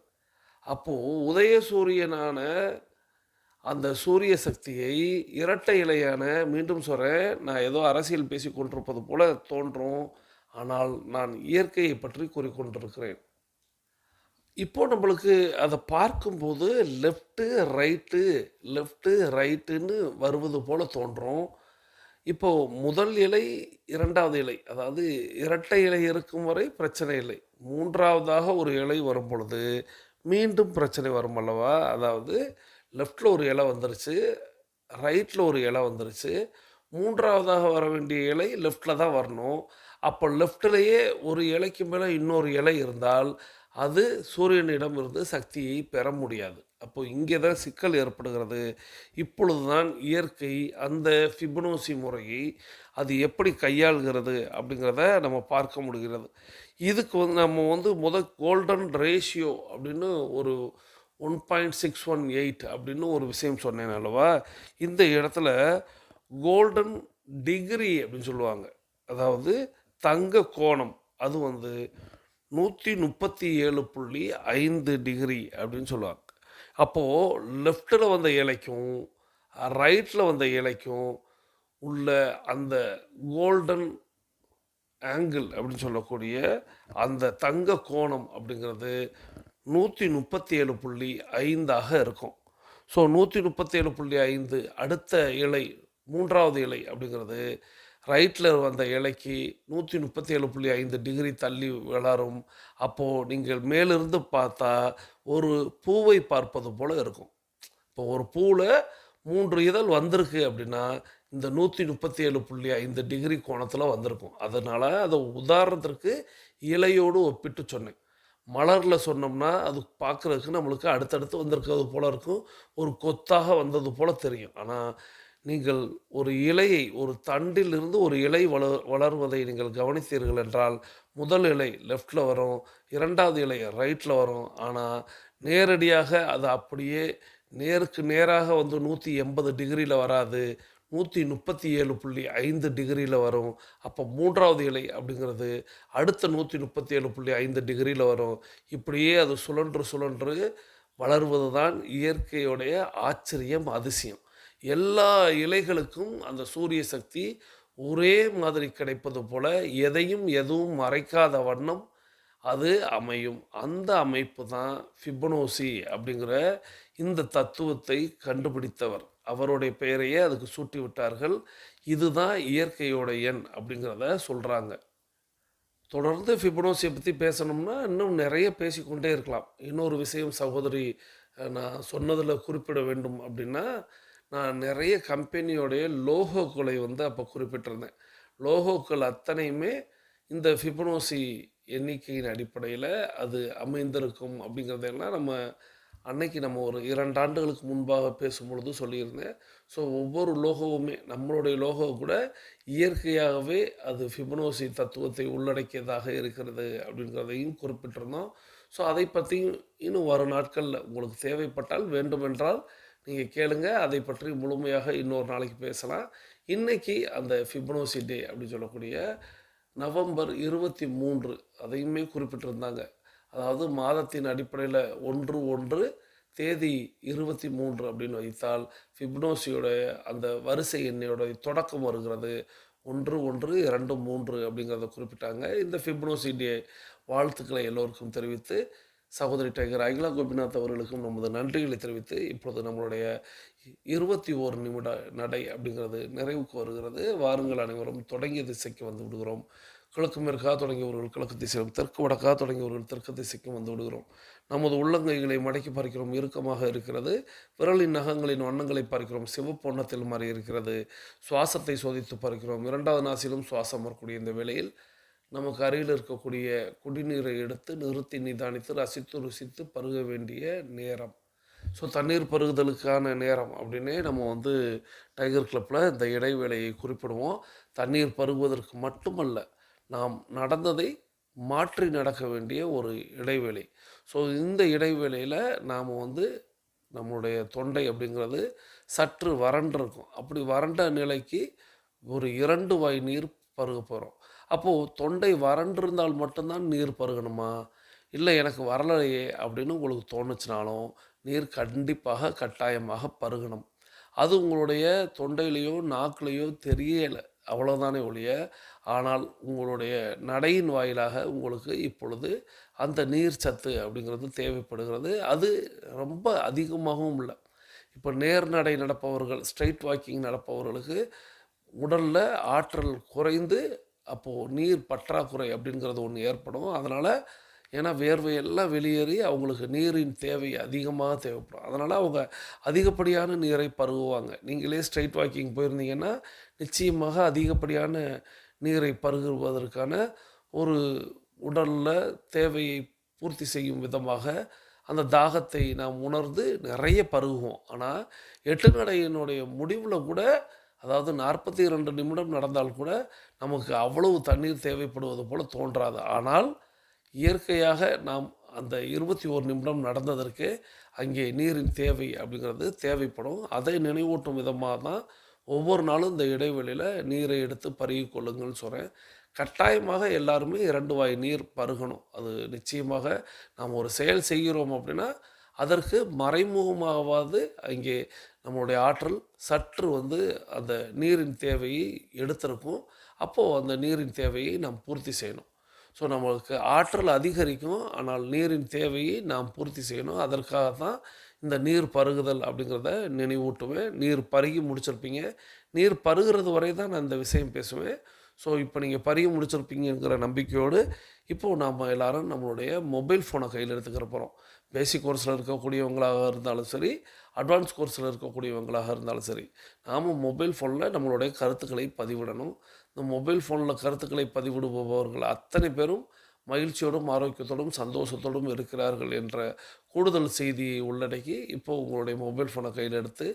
அப்போது உதயசூரியனான அந்த சூரிய சக்தியை இரட்டை இலையான மீண்டும் சொல்கிறேன், நான் ஏதோ அரசியல் பேசி கொண்டிருப்பது போல தோன்றும். ஆனால் நான் இயற்கையை பற்றி கூறிக்கொண்டிருக்கிறேன். இப்போ நம்மளுக்கு அதை பார்க்கும்போது லெஃப்ட்டு ரைட்டுன்னு வருவது போல தோன்றும். இப்போ முதல் இலை, இரண்டாவது இலை, அதாவது இரட்டை இலை இருக்கும் வரை பிரச்சனை இல்லை. மூன்றாவதாக ஒரு இலை வரும் பொழுது மீண்டும் பிரச்சனை வரும் அல்லவா? அதாவது லெஃப்ட்டில் ஒரு இலை வந்துருச்சு, ரைட்டில் ஒரு இலை வந்துருச்சு. மூன்றாவதாக வர வேண்டிய இலை லெஃப்ட்டில் தான் வரணும். அப்போ லெஃப்ட்லேயே ஒரு இலைக்கு மேலே இன்னொரு இலை இருந்தால் அது சூரியனிடம் இருந்து சக்தியை பெற முடியாது. அப்போ இங்கே தான் சிக்கல் ஏற்படுகிறது. இப்பொழுது தான் இயற்கை அந்த ஃபிபனோசி முறையை அது எப்படி கையாள்கிறது அப்படிங்கிறத நம்ம பார்க்க முடிகிறது. இதுக்கு நம்ம கோல்டன் ரேஷியோ அப்படின்னு ஒரு 1.618 அப்படின்னு ஒரு விஷயம் சொன்னேன் அல்லவா? இந்த இடத்துல கோல்டன் டிகிரி அப்படின்னு சொல்லுவாங்க. அதாவது தங்க கோணம் அது 137.5 டிகிரி அப்படின்னு சொல்லுவாங்க. அப்போது லெஃப்ட்டில் வந்த இலைக்கும் ரைட்டில் வந்த இலைக்கும் உள்ள அந்த கோல்டன் ஆங்கிள் அப்படின்னு சொல்லக்கூடிய அந்த தங்க கோணம் அப்படிங்கிறது 137.5 இருக்கும். ஸோ 137.5 அடுத்த இலை, மூன்றாவது இலை அப்படிங்கிறது ரைட்டில் வந்த இலைக்கு 137.5 டிகிரி தள்ளி வளரும். அப்போது நீங்கள் மேலிருந்து பார்த்தா ஒரு பூவை பார்ப்பது போல் இருக்கும். இப்போ ஒரு பூவில் 3 இதழ் வந்திருக்கு அப்படின்னா இந்த 137.5 டிகிரி கோணத்தில் வந்திருக்கும். அதனால் அதை உதாரணத்திற்கு இலையோடு ஒப்பிட்டு சொன்னேன். மலரில் சொன்னோம்னா அது பார்க்குறதுக்கு நம்மளுக்கு அடுத்தடுத்து வந்திருக்கிறது போல் இருக்கும், ஒரு கொத்தாக வந்தது போல் தெரியும். ஆனால் நீங்கள் ஒரு இலையை, ஒரு தண்டிலிருந்து ஒரு இலை வளர்வதை நீங்கள் கவனித்தீர்கள் என்றால் முதல் இலை லெஃப்டில் வரும், இரண்டாவது இலை ரைட்டில் வரும். ஆனால் நேரடியாக அது அப்படியே நேருக்கு நேராக 180 டிகிரியில் வராது, 137.5 டிகிரியில் வரும். அப்போ மூன்றாவது இலை அப்படிங்கிறது அடுத்த 137.5 டிகிரியில் வரும். இப்படியே அது சுழன்று வளர்வது தான் இயற்கையுடைய ஆச்சரியம், அதிசயம். எல்லா இலைகளுக்கும் அந்த சூரிய சக்தி ஒரே மாதிரி கிடைப்பது போல எதுவும் மறைக்காத வண்ணம் அது அமையும். அந்த அமைப்பு தான் ஃபிபனோசி அப்படிங்கிற இந்த தத்துவத்தை கண்டுபிடித்தவர். அவருடைய பெயரையே அதுக்கு சூட்டி விட்டார்கள். இதுதான் இயற்கையோட எண் அப்படிங்கிறத சொல்கிறாங்க. தொடர்ந்து ஃபிபனோசியை பற்றி பேசணும்னா இன்னும் நிறைய பேசிக்கொண்டே இருக்கலாம். இன்னொரு விஷயம் சகோதரி, நான் சொன்னதில் குறிப்பிட வேண்டும் அப்படின்னா, நான் நிறைய கம்பெனியோடைய லோகோக்களை அப்போ குறிப்பிட்டிருந்தேன். லோகோக்கள் அத்தனையுமே இந்த ஃபிபனோசி எண்ணிக்கையின் அடிப்படையில் அது அமைந்திருக்கும் அப்படிங்கிறதெல்லாம் நம்ம ஒரு 2 ஆண்டுகளுக்கு முன்பாக பேசும்பொழுது சொல்லியிருந்தேன். ஸோ ஒவ்வொரு லோகோவுமே நம்மளுடைய லோகோ கூட இயற்கையாகவே அது ஃபிபனோசி தத்துவத்தை உள்ளடக்கியதாக இருக்கிறது அப்படிங்கிறதையும் குறிப்பிட்டிருந்தோம். ஸோ அதை பற்றியும் இன்னும் வரும் நாட்களில் உங்களுக்கு தேவைப்பட்டால் வேண்டுமென்றால் நீங்கள் கேளுங்க. அதை பற்றி முழுமையாக இன்னொரு நாளைக்கு பேசலாம். இன்றைக்கி அந்த ஃபிபனோசி டே அப்படின்னு சொல்லக்கூடிய நவம்பர் 23 அதையுமே குறிப்பிட்டிருந்தாங்க. அதாவது மாதத்தின் அடிப்படையில் 1 தேதி 23 அப்படின்னு வைத்தால் ஃபிபனோசியோடைய அந்த வரிசை எண்ணையோடைய தொடக்கம் வருகிறது. 1 1 2 3 அப்படிங்கிறத குறிப்பிட்டாங்க. இந்த ஃபிபனோசி டே வாழ்த்துக்களை எல்லோருக்கும் தெரிவித்து, சகோதரி டைகர் அகிலா கோபிநாத் அவர்களுக்கும் நமது நன்றிகளை தெரிவித்து, இப்பொழுது நம்மளுடைய 21 நிமிட நடை அப்படிங்கிறது நிறைவுக்கு வருகிறது. வாருங்கள், அனைவரும் தொடங்கிய திசைக்கு வந்து விடுகிறோம். கிழக்கு மேற்காக தொடங்கியவர்கள் கிழக்கு திசையும், தெற்கு வடக்காக தொடங்கியவர்கள் தெற்கு திசைக்கும் வந்து விடுகிறோம். நமது உள்ளங்கைகளை மடக்கி பார்க்கிறோம், இறுக்கமாக இருக்கிறது. விரலின் நகங்களின் வண்ணங்களை பார்க்கிறோம், சிவப்பு வண்ணத்தில் மாறி இருக்கிறது. சுவாசத்தை சோதித்து பார்க்கிறோம், 2வது நாசிலும் சுவாசம் வரக்கூடிய இந்த வேளையில் நமக்கு அருகில் இருக்கக்கூடிய குடிநீரை எடுத்து நிறுத்தி நிதானித்து ரசித்து ருசித்து பருக வேண்டிய நேரம். ஸோ தண்ணீர் பருகுதலுக்கான நேரம் அப்படின்னே நம்ம டைகர் கிளப்பில் இந்த இடைவேளையை குறிப்பிடுவோம். தண்ணீர் பருகுவதற்கு மட்டுமல்ல, நாம் நடந்ததை மாற்றி நடக்க வேண்டிய ஒரு இடைவேளை. ஸோ இந்த இடைவேளையில் நாம் நம்மளுடைய தொண்டை அப்படிங்கிறது சற்று வறண்டிருக்கும். அப்படி வறண்ட நிலைக்கு ஒரு 2 வாய் நீர் பருக போகிறோம். அப்போது தொண்டை வறண்டிருந்தால் மட்டும்தான் நீர் பருகணுமா? இல்லை எனக்கு வரலையே அப்படின்னு உங்களுக்கு தோணுச்சுனாலும் நீர் கண்டிப்பாக கட்டாயமாக பருகணும். அது உங்களுடைய தொண்டையிலையோ நாக்குலையோ தெரியலை, அவ்வளோதானே ஒழிய, ஆனால் உங்களுடைய நடையின் வாயிலாக உங்களுக்கு இப்பொழுது அந்த நீர் சத்து அப்படிங்கிறது தேவைப்படுகிறது. அது ரொம்ப அதிகமாகவும் இல்லை. இப்போ நேர்நடை நடப்பவர்கள், ஸ்ட்ரைட் வாக்கிங் நடப்பவர்களுக்கு உடலில் ஆற்றல் குறைந்து அப்போது நீர் பற்றாக்குறை அப்படிங்கிறது ஒன்று ஏற்படும். அதனால் ஏன்னா வேர்வையெல்லாம் வெளியேறி அவங்களுக்கு நீரின் தேவை அதிகமாக தேவைப்படும். அதனால் அவங்க அதிகப்படியான நீரை பருகுவாங்க. நீங்களே ஸ்ட்ரைட் வாக்கிங் போயிருந்தீங்கன்னா நிச்சயமாக அதிகப்படியான நீரை பருகுவதற்கான ஒரு உடலில் தேவையை பூர்த்தி செய்யும் விதமாக அந்த தாகத்தை நாம் உணர்ந்து நிறைய பருகுவோம். ஆனால் 8 நடையினுடைய முடிவில் கூட, அதாவது 42 நிமிடம் நடந்தால் கூட நமக்கு அவ்வளவு தண்ணீர் தேவைப்படுவது போல் தோன்றாது. ஆனால் இயற்கையாக நாம் அந்த 21 நிமிடம் நடந்ததற்கு அங்கே நீரின் தேவை அப்படிங்கிறது தேவைப்படும். அதை நினைவூட்டும் விதமாக தான் ஒவ்வொரு நாளும் இந்த இடைவெளியில் நீரை எடுத்து பருகி கொள்ளுங்கள்னு சொல்கிறேன். கட்டாயமாக எல்லாருமே 2 வாய் நீர் பருகணும். அது நிச்சயமாக நாம் ஒரு செயல் செய்கிறோம் அப்படின்னா அதற்கு மறைமுகமாவது அங்கே நம்மளுடைய ஆற்றல் சற்று அந்த நீரின் தேவையை எடுத்திருக்கும். அப்போது அந்த நீரின் தேவையை நாம் பூர்த்தி செய்யணும். ஸோ நம்மளுக்கு ஆற்றல் அதிகரிக்கும், ஆனால் நீரின் தேவையை நாம் பூர்த்தி செய்யணும். அதற்காக தான் இந்த நீர் பருகுதல் அப்படிங்கிறத நினைவூட்டுவேன். நீர் பருகி முடிச்சிருப்பீங்க. நீர் பருகிறது வரை தான் நான் இந்த விஷயம் பேசுவேன். ஸோ இப்போ நீங்கள் பருகி முடிச்சிருப்பீங்கிற நம்பிக்கையோடு இப்போது நாம் எல்லோரும் நம்மளுடைய மொபைல் ஃபோனை கையில் எடுத்துக்கிற போகிறோம். பேசிக் கோர்ஸில் இருக்கக்கூடியவங்களாக இருந்தாலும் சரி, அட்வான்ஸ் கோர்ஸில் இருக்கக்கூடியவங்களாக இருந்தாலும் சரி, நாம் மொபைல் ஃபோனில் நம்மளுடைய கருத்துக்களை பதிவிடணும். இந்த மொபைல் ஃபோனில் கருத்துக்களை பதிவிடுபவர்கள் அத்தனை பேரும் மகிழ்ச்சியோடும் ஆரோக்கியத்தோடும் சந்தோஷத்தோடும் இருக்கிறார்கள் என்ற கூடுதல் செய்தியை உள்ளடக்கி இப்போது உங்களுடைய மொபைல் ஃபோனை கையில் எடுத்து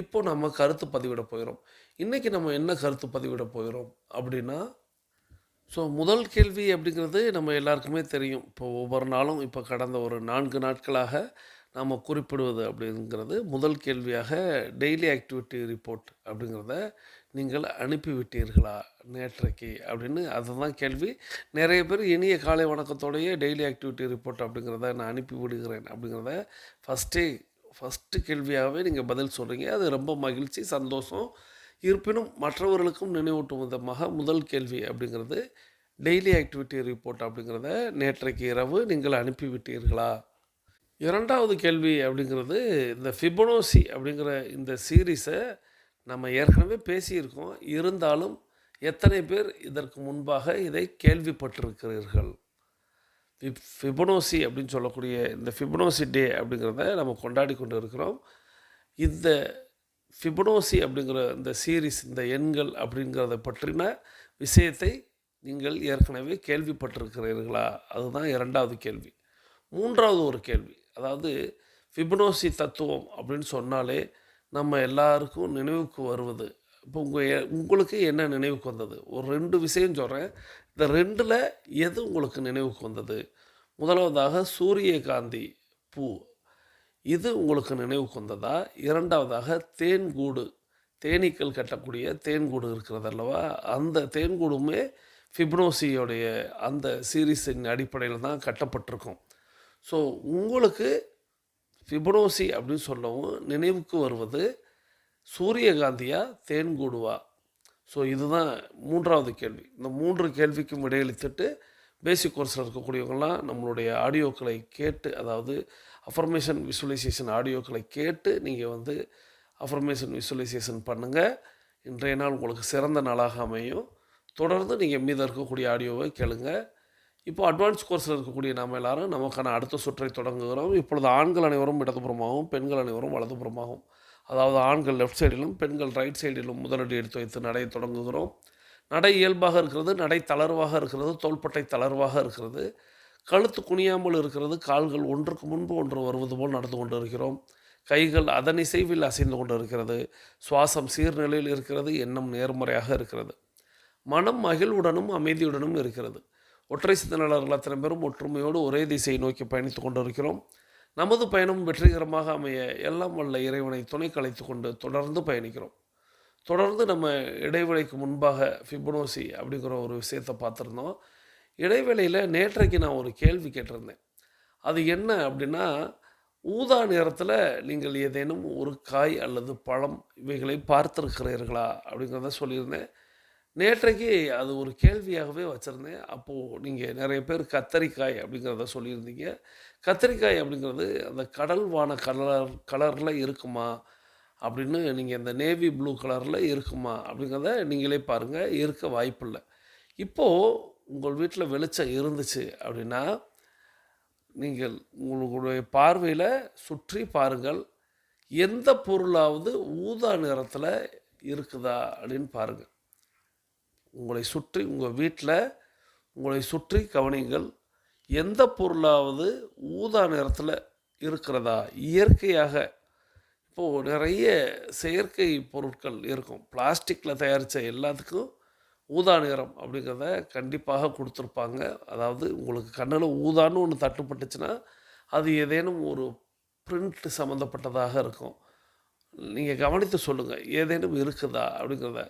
இப்போது நம்ம கருத்து பதிவிட போகிறோம். இன்றைக்கி நம்ம என்ன கருத்து பதிவிட போகிறோம் அப்படின்னா, முதல் கேள்வி அப்படிங்கிறது நம்ம எல்லாருக்குமே தெரியும். இப்போ ஒவ்வொரு நாளும் இப்போ கடந்த ஒரு 4 நாட்களாக நாம் குறிப்பிடுவது அப்படிங்கிறது முதல் கேள்வியாக டெய்லி ஆக்டிவிட்டி ரிப்போர்ட் அப்படிங்கிறத நீங்கள் அனுப்பிவிட்டீர்களா நேற்றைக்கு அப்படின்னு அதுதான் கேள்வி. நிறைய பேர் இனிய காலை வணக்கத்தோடைய டெய்லி ஆக்டிவிட்டி ரிப்போர்ட் அப்படிங்கிறத நான் அனுப்பி விடுகிறேன் அப்படிங்கிறத ஃபஸ்ட்டு கேள்வியாகவே நீங்கள் பதில் சொல்கிறீங்க. அது ரொம்ப மகிழ்ச்சி, சந்தோஷம். இருப்பினும் மற்றவர்களுக்கும் நினைவூட்டும் விதமாக முதல் கேள்வி அப்படிங்கிறது டெய்லி ஆக்டிவிட்டி ரிப்போர்ட் அப்படிங்கிறத நேற்றைக்கு இரவு நீங்கள் அனுப்பிவிட்டீர்களா? இரண்டாவது கேள்வி அப்படிங்கிறது இந்த ஃபிபொனாசி அப்படிங்கிற இந்த சீரீஸை நம்ம ஏற்கனவே பேசியிருக்கோம். இருந்தாலும் எத்தனை பேர் இதற்கு முன்பாக இதை கேள்விப்பட்டிருக்கிறீர்கள்? ஃபிபொனாசி அப்படின்னு சொல்லக்கூடிய இந்த ஃபிபொனாசி டே அப்படிங்கிறத நம்ம கொண்டாடி கொண்டு இருக்கிறோம். இந்த ஃபிபொனாசி அப்படிங்கிற இந்த சீரீஸ், இந்த எண்கள் அப்படிங்கிறத பற்றின விஷயத்தை நீங்கள் ஏற்கனவே கேள்விப்பட்டிருக்கிறீர்களா? அதுதான் இரண்டாவது கேள்வி. மூன்றாவது ஒரு கேள்வி, அதாவது ஃபிபொனாசி தத்துவம் அப்படின்னு சொன்னாலே நம்ம எல்லாருக்கும் நினைவுக்கு வருவது, இப்போ உங்களுக்கு என்ன நினைவுக்கு வந்தது? ஒரு 2 விஷயம் சொல்கிறேன். இந்த 2ல் எது உங்களுக்கு நினைவுக்கு வந்தது? முதலாவதாக சூரியகாந்தி பூ, இது உங்களுக்கு நினைவுக்கு வந்ததா? இரண்டாவதாக தேன்கூடு, தேனீக்கள் கட்டக்கூடிய தேன்கூடு இருக்கிறது அல்லவா, அந்த தேன்கூடுமே ஃபிபொனாசியோடைய அந்த சீரீஸின் அடிப்படையில் தான் கட்டப்பட்டிருக்கும். ஸோ உங்களுக்கு ஃபிபொனாசி அப்படின்னு சொல்லவும் நினைவுக்கு வருவது சூரியகாந்தியா தேன்கூடுவா? ஸோ இதுதான் மூன்றாவது கேள்வி. இந்த 3 கேள்விக்கும் இடையளித்துட்டு பேசிக் கோர்ஸில் இருக்கக்கூடியவங்களாம் நம்மளுடைய ஆடியோக்களை கேட்டு, அதாவது அஃபர்மேஷன் விசுவலைசேஷன் ஆடியோக்களை கேட்டு நீங்கள் அஃபர்மேஷன் விசுவலைசேஷன் பண்ணுங்கள். இன்றைய நாள் உங்களுக்கு சிறந்த நாளாக அமையும். தொடர்ந்து நீங்கள் மீது இருக்கக்கூடிய ஆடியோவை கேளுங்க. இப்போ அட்வான்ஸ் கோர்ஸில் இருக்கக்கூடிய நாம் எல்லாரும் நமக்கான அடுத்த சுற்றை தொடங்குகிறோம். இப்பொழுது ஆண்கள் அனைவரும் இடதுபுறமாகவும் பெண்கள் அனைவரும் வலதுபுறமாகவும், அதாவது ஆண்கள் லெஃப்ட் சைடிலும் பெண்கள் ரைட் சைடிலும் முதலடி எடுத்து வைத்து நடையை தொடங்குகிறோம். நடை இயல்பாக இருக்கிறது, நடை தளர்வாக இருக்கிறது, தோள்பட்டை தளர்வாக இருக்கிறது, கழுத்து குனியாமல் இருக்கிறது, கால்கள் ஒன்றுக்கு முன்பு ஒன்று வருவது போல் நடந்து கொண்டு இருக்கிறோம். கைகள் அதன் இசைவில் அசைந்து கொண்டு இருக்கிறது. சுவாசம் சீர்நிலையில் இருக்கிறது. எண்ணம் நேர்மறையாக இருக்கிறது. மனம் மகிழ்வுடனும் அமைதியுடனும் இருக்கிறது. ஒற்றை சிந்தனையாளர்கள் அத்தனை பேரும் ஒற்றுமையோடு ஒரே திசையை நோக்கி பயணித்து கொண்டு இருக்கிறோம். நமது பயணம் வெற்றிகரமாக அமைய எல்லாம் வல்ல இறைவனை துணை கலைத்து கொண்டு தொடர்ந்து பயணிக்கிறோம். தொடர்ந்து நம்ம இடைவேளைக்கு முன்பாக ஃபிபொனாசி அப்படிங்கிற ஒரு விஷயத்தை பார்த்துருந்தோம். இடைவேளையில் நேற்றைக்கு நான் ஒரு கேள்வி கேட்டிருந்தேன். அது என்ன அப்படின்னா, ஊதா நிறத்தில் நீங்கள் ஏதேனும் ஒரு காய் அல்லது பழம் இவைகளை பார்த்துருக்கிறீர்களா அப்படிங்கிறத சொல்லியிருந்தேன். நேற்றைக்கு அது ஒரு கேள்வியாகவே வச்சுருந்தேன். அப்போது நீங்கள் நிறைய பேர் கத்தரிக்காய் அப்படிங்கிறத சொல்லியிருந்தீங்க. கத்தரிக்காய் அப்படிங்கிறது அந்த கடல் வான கலரில் இருக்குமா அப்படின்னு, நீங்கள் இந்த நேவி ப்ளூ கலரில் இருக்குமா அப்படிங்கிறத நீங்களே பாருங்கள். இருக்க வாய்ப்பில்லை. இப்போது உங்கள் வீட்டில் வெளிச்சம் இருந்துச்சு அப்படின்னா, நீங்கள் உங்களுடைய பார்வையில் சுற்றி பாருங்கள். எந்த பொருளாவது ஊதா நிறத்தில் இருக்குதா அப்படின்னு பாருங்கள். உங்களை சுற்றி, உங்கள் வீட்டில் உங்களை சுற்றி கவனிங்கள். எந்த பொருளாவது ஊதா நிறத்தில் இருக்கிறதா? இயற்கையாக இப்போது நிறைய செயற்கை பொருட்கள் இருக்கும். பிளாஸ்டிக்கில் தயாரித்த எல்லாத்துக்கும் ஊதா நிறம் அப்படிங்கிறத கண்டிப்பாக கொடுத்துருப்பாங்க. அதாவது உங்களுக்கு கண்ணில் ஊதான்னு ஒன்று தட்டுப்பட்டுச்சுன்னா அது ஏதேனும் ஒரு பிரிண்ட் சம்மந்தப்பட்டதாக இருக்கும். நீங்கள் கவனித்து சொல்லுங்கள், ஏதேனும் இருக்குதா அப்படிங்கிறத.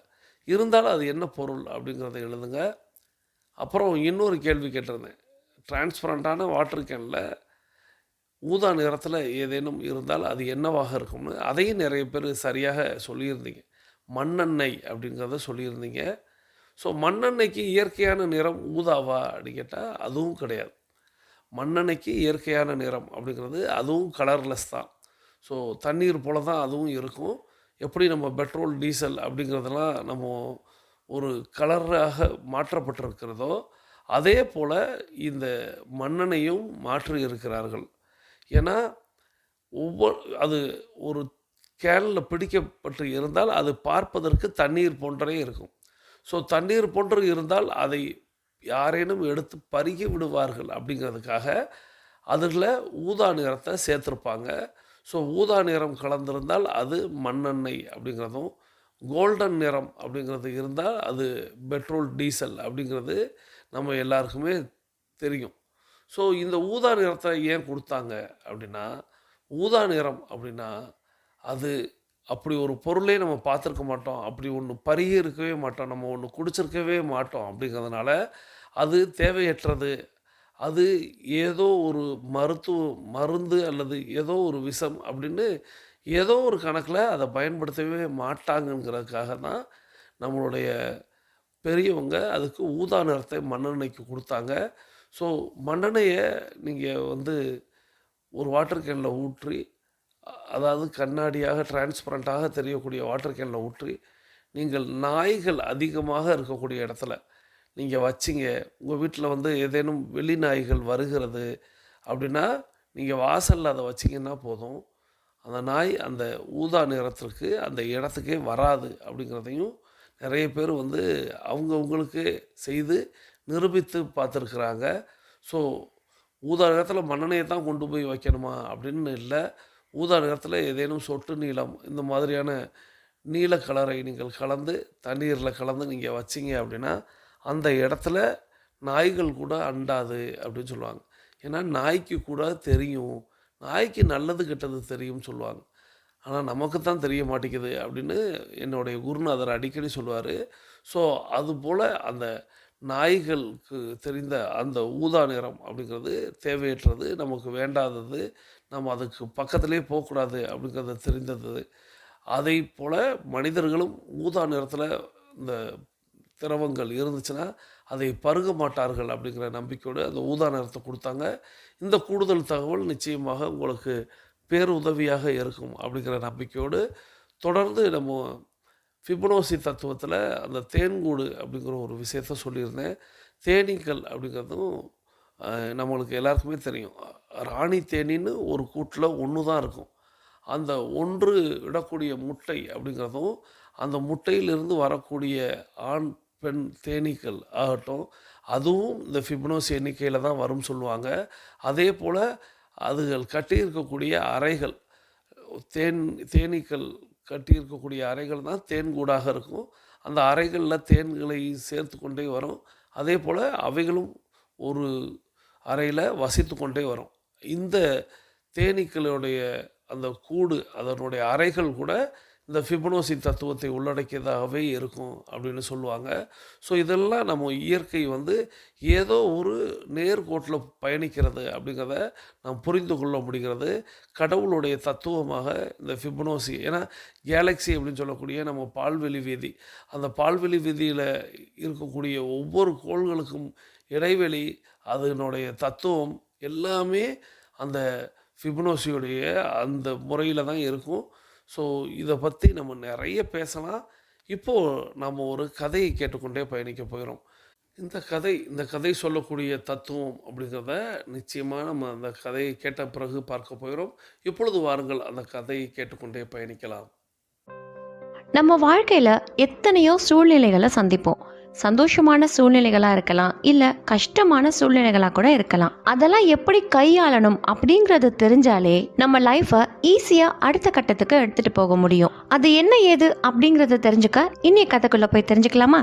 இருந்தாலும் அது என்ன பொருள் அப்படிங்கிறத எழுதுங்க. அப்புறம் இன்னொரு கேள்வி கேட்டிருந்தேன். டிரான்ஸ்பரண்ட்டான வாட்டர் கேனில் ஊதா நிறத்தில் ஏதேனும் இருந்தால் அது என்னவாக இருக்கும்னு, அதையும் நிறைய பேர் சரியாக சொல்லியிருந்தீங்க. மண்ணெண்ணெய் அப்படிங்கிறத சொல்லியிருந்தீங்க. ஸோ மண்ணெண்ணெய்க்கு இயற்கையான நிறம் ஊதாவா அப்படின்னு கேட்டால் அதுவும் கிடையாது. மண்ணெண்ணெய்க்கு இயற்கையான நிறம் அப்படிங்கிறது அதுவும் கலர்லெஸ் தான். ஸோ தண்ணீர் போல தான் அதுவும் இருக்கும். எப்படி நம்ம பெட்ரோல், டீசல் அப்படிங்கிறதெல்லாம் நம்ம ஒரு கலராக மாற்றப்பட்டிருக்கிறதோ அதே போல் இந்த மண்ணெண்ணையும் மாற்றி இருக்கிறார்கள். ஏன்னா அது ஒரு கேனில் பிடிக்கப்பட்டு இருந்தால் அது பார்ப்பதற்கு தண்ணீர் போன்றே இருக்கும். ஸோ தண்ணீர் போன்று இருந்தால் அதை யாரேனும் எடுத்து பருகி விடுவார்கள் அப்படிங்கிறதுக்காக அதில் ஊதா நிறத்தை சேர்த்துருப்பாங்க. ஸோ ஊதா நிறம் கலந்திருந்தால் அது மண்ணெண்ணெய் அப்படிங்கிறதும், கோல்டன் நிறம் அப்படிங்கிறது இருந்தால் அது பெட்ரோல், டீசல் அப்படிங்கிறது நம்ம எல்லாருக்குமே தெரியும். ஸோ இந்த ஊதா நிறத்தை ஏன் கொடுத்தாங்க அப்படின்னா, ஊதா நிறம் அப்படின்னா அது அப்படி ஒரு பொருளே நம்ம பார்த்துருக்க மாட்டோம். அப்படி ஒன்று பருகி இருக்கவே மாட்டோம். நம்ம ஒன்று குடிச்சிருக்கவே மாட்டோம். அப்படிங்கிறதுனால அது தேவையற்றது. அது ஏதோ ஒரு மருந்து அல்லது ஏதோ ஒரு விஷம் அப்படின்னு ஏதோ ஒரு கணக்கில் அதை பயன்படுத்தவே மாட்டாங்கங்கிறதுக்காக தான் நம்மளுடைய பெரியவங்க அதுக்கு ஊதா நிறத்தை மண்ணெண்ணெய்க்கு கொடுத்தாங்க. ஸோ மண்ணெண்ணெயை நீங்கள் ஒரு வாட்டர் கேனில் ஊற்றி, அதாவது கண்ணாடியாக டிரான்ஸ்பரண்ட்டாக தெரியக்கூடிய வாட்டர் கேனில் ஊற்றி, நீங்கள் நாய்கள் அதிகமாக இருக்கக்கூடிய இடத்துல நீங்கள் வச்சிங்க. உங்கள் வீட்டில் ஏதேனும் வெளி நாய்கள் வருகிறது அப்படின்னா நீங்கள் வாசலில் அதை வச்சிங்கன்னா போதும். அந்த நாய் அந்த ஊதா நிறத்திற்கு அந்த இடத்துக்கே வராது அப்படிங்கிறதையும் நிறைய பேர் அவங்கவுங்களுக்கு செய்து நிரூபித்து பார்த்துருக்குறாங்க. ஸோ ஊதா நிறத்தில் மண்ணெண்ணெயை தான் கொண்டு போய் வைக்கணுமா அப்படின்னு இல்லை. ஊதா நிறத்தில் ஏதேனும் சொட்டு நீலம் இந்த மாதிரியான நீல கலரை நீங்கள் கலந்து தண்ணீரில் கலந்து நீங்கள் வச்சிங்க அப்படின்னா அந்த இடத்துல நாய்கள் கூட அண்டாது அப்படின்னு சொல்லுவாங்க. ஏன்னா நாய்க்கு கூட தெரியும், நாய்க்கு நல்லது கெட்டது தெரியும்னு சொல்லுவாங்க. ஆனால் நமக்கு தான் தெரிய மாட்டேங்குது அப்படின்னு என்னுடைய குருநாதர் அடிக்கடி சொல்லுவார். ஸோ அதுபோல் அந்த நாய்களுக்கு தெரிந்த அந்த ஊதா நிறம் அப்படிங்கிறது தேவையற்றது, நமக்கு வேண்டாதது, நம்ம அதுக்கு பக்கத்துலேயே போகக்கூடாது அப்படிங்கிறது தெரிந்தது. அதை போல் மனிதர்களும் ஊதா நிறத்தில் இந்த திரவங்கள் இருந்துச்சுன்னா அதை பருக மாட்டார்கள் அப்படிங்கிற நம்பிக்கையோடு அந்த ஊதா நிறத்தை கொடுத்தாங்க. இந்த கூடுதல் தகவல் நிச்சயமாக உங்களுக்கு பேருதவியாக இருக்கும் அப்படிங்கிற நம்பிக்கையோடு தொடர்ந்து நம்ம ஃபிபொனாசி தத்துவத்தில் அந்த தேன்கூடு அப்படிங்கிற ஒரு விஷயத்த சொல்லியிருந்தேன். தேனீக்கள் அப்படிங்கிறதும் நம்மளுக்கு எல்லாருக்குமே தெரியும். ராணி தேனின்னு ஒரு கூட்டில் ஒன்று தான் இருக்கும். அந்த ஒன்று இடக்கூடிய முட்டை அப்படிங்கிறதும் அந்த முட்டையிலிருந்து வரக்கூடிய ஆண் பெண் தேனீக்கள் ஆகட்டும், அதுவும் இந்த ஃபிபொனாசி எண்ணிக்கையில் தான் வரும்னு சொல்லுவாங்க. அதே போல் அதுகள் கட்டியிருக்கக்கூடிய அறைகள், தேனீக்கள் கட்டியிருக்கக்கூடிய அறைகள் தான் தேன்கூடாக இருக்கும். அந்த அறைகளில் தேன்களை சேர்த்து கொண்டே வரும். அதே போல் அவைகளும் ஒரு அறையில் வசித்து கொண்டே வரும். இந்த தேனீக்களுடைய அந்த கூடு, அதனுடைய அறைகள் கூட இந்த ஃபிபனோசி தத்துவத்தை உள்ளடக்கியதாகவே இருக்கும் அப்படின்னு சொல்லுவாங்க. ஸோ இதெல்லாம் நம்ம இயற்கை ஏதோ ஒரு நேர்கோட்டில் பயணிக்கிறது அப்படிங்கிறத நாம் புரிந்து கொள்ள முடிகிறது. கடவுளுடைய தத்துவமாக இந்த ஃபிபனோசி, ஏன்னா கேலக்ஸி அப்படின்னு சொல்லக்கூடிய நம்ம பால்வெளி வீதி, அந்த பால்வெளி வீதியில் இருக்கக்கூடிய ஒவ்வொரு கோள்களுக்கும் இடைவெளி, அதனுடைய தத்துவம் எல்லாமே அந்த ஃபிபனோசியுடைய அந்த முறையில் தான் இருக்கும். ஸோ இதை பற்றி நம்ம நிறைய பேசலாம். இப்போது நம்ம ஒரு கதையை கேட்டுக்கொண்டே பயணிக்க போகிறோம். இந்த கதை சொல்லக்கூடிய தத்துவம் அப்படிங்கிறத நிச்சயமாக நம்ம அந்த கதையை கேட்ட பிறகு பார்க்க போகிறோம். இப்பொழுது வாருங்கள் அந்த கதையை கேட்டுக்கொண்டே பயணிக்கலாம். நம்ம வாழ்க்கையில எத்தனையோ சூழ்நிலைகளை சந்திப்போம். சந்தோஷமான சூழ்நிலைகளா இருக்கலாம், இல்ல கஷ்டமான சூழ்நிலைகளா கூட இருக்கலாம். அதெல்லாம் எப்படி கையாளணும் அப்படிங்கறது தெரிஞ்சாலே நம்ம லைஃபை ஈஸியா அடுத்த கட்டத்துக்கு எடுத்துட்டு போக முடியும். அது என்ன ஏது அப்படிங்கறத தெரிஞ்சுக்க இன்னைய கதைக்குள்ள போய் தெரிஞ்சுக்கலாமா?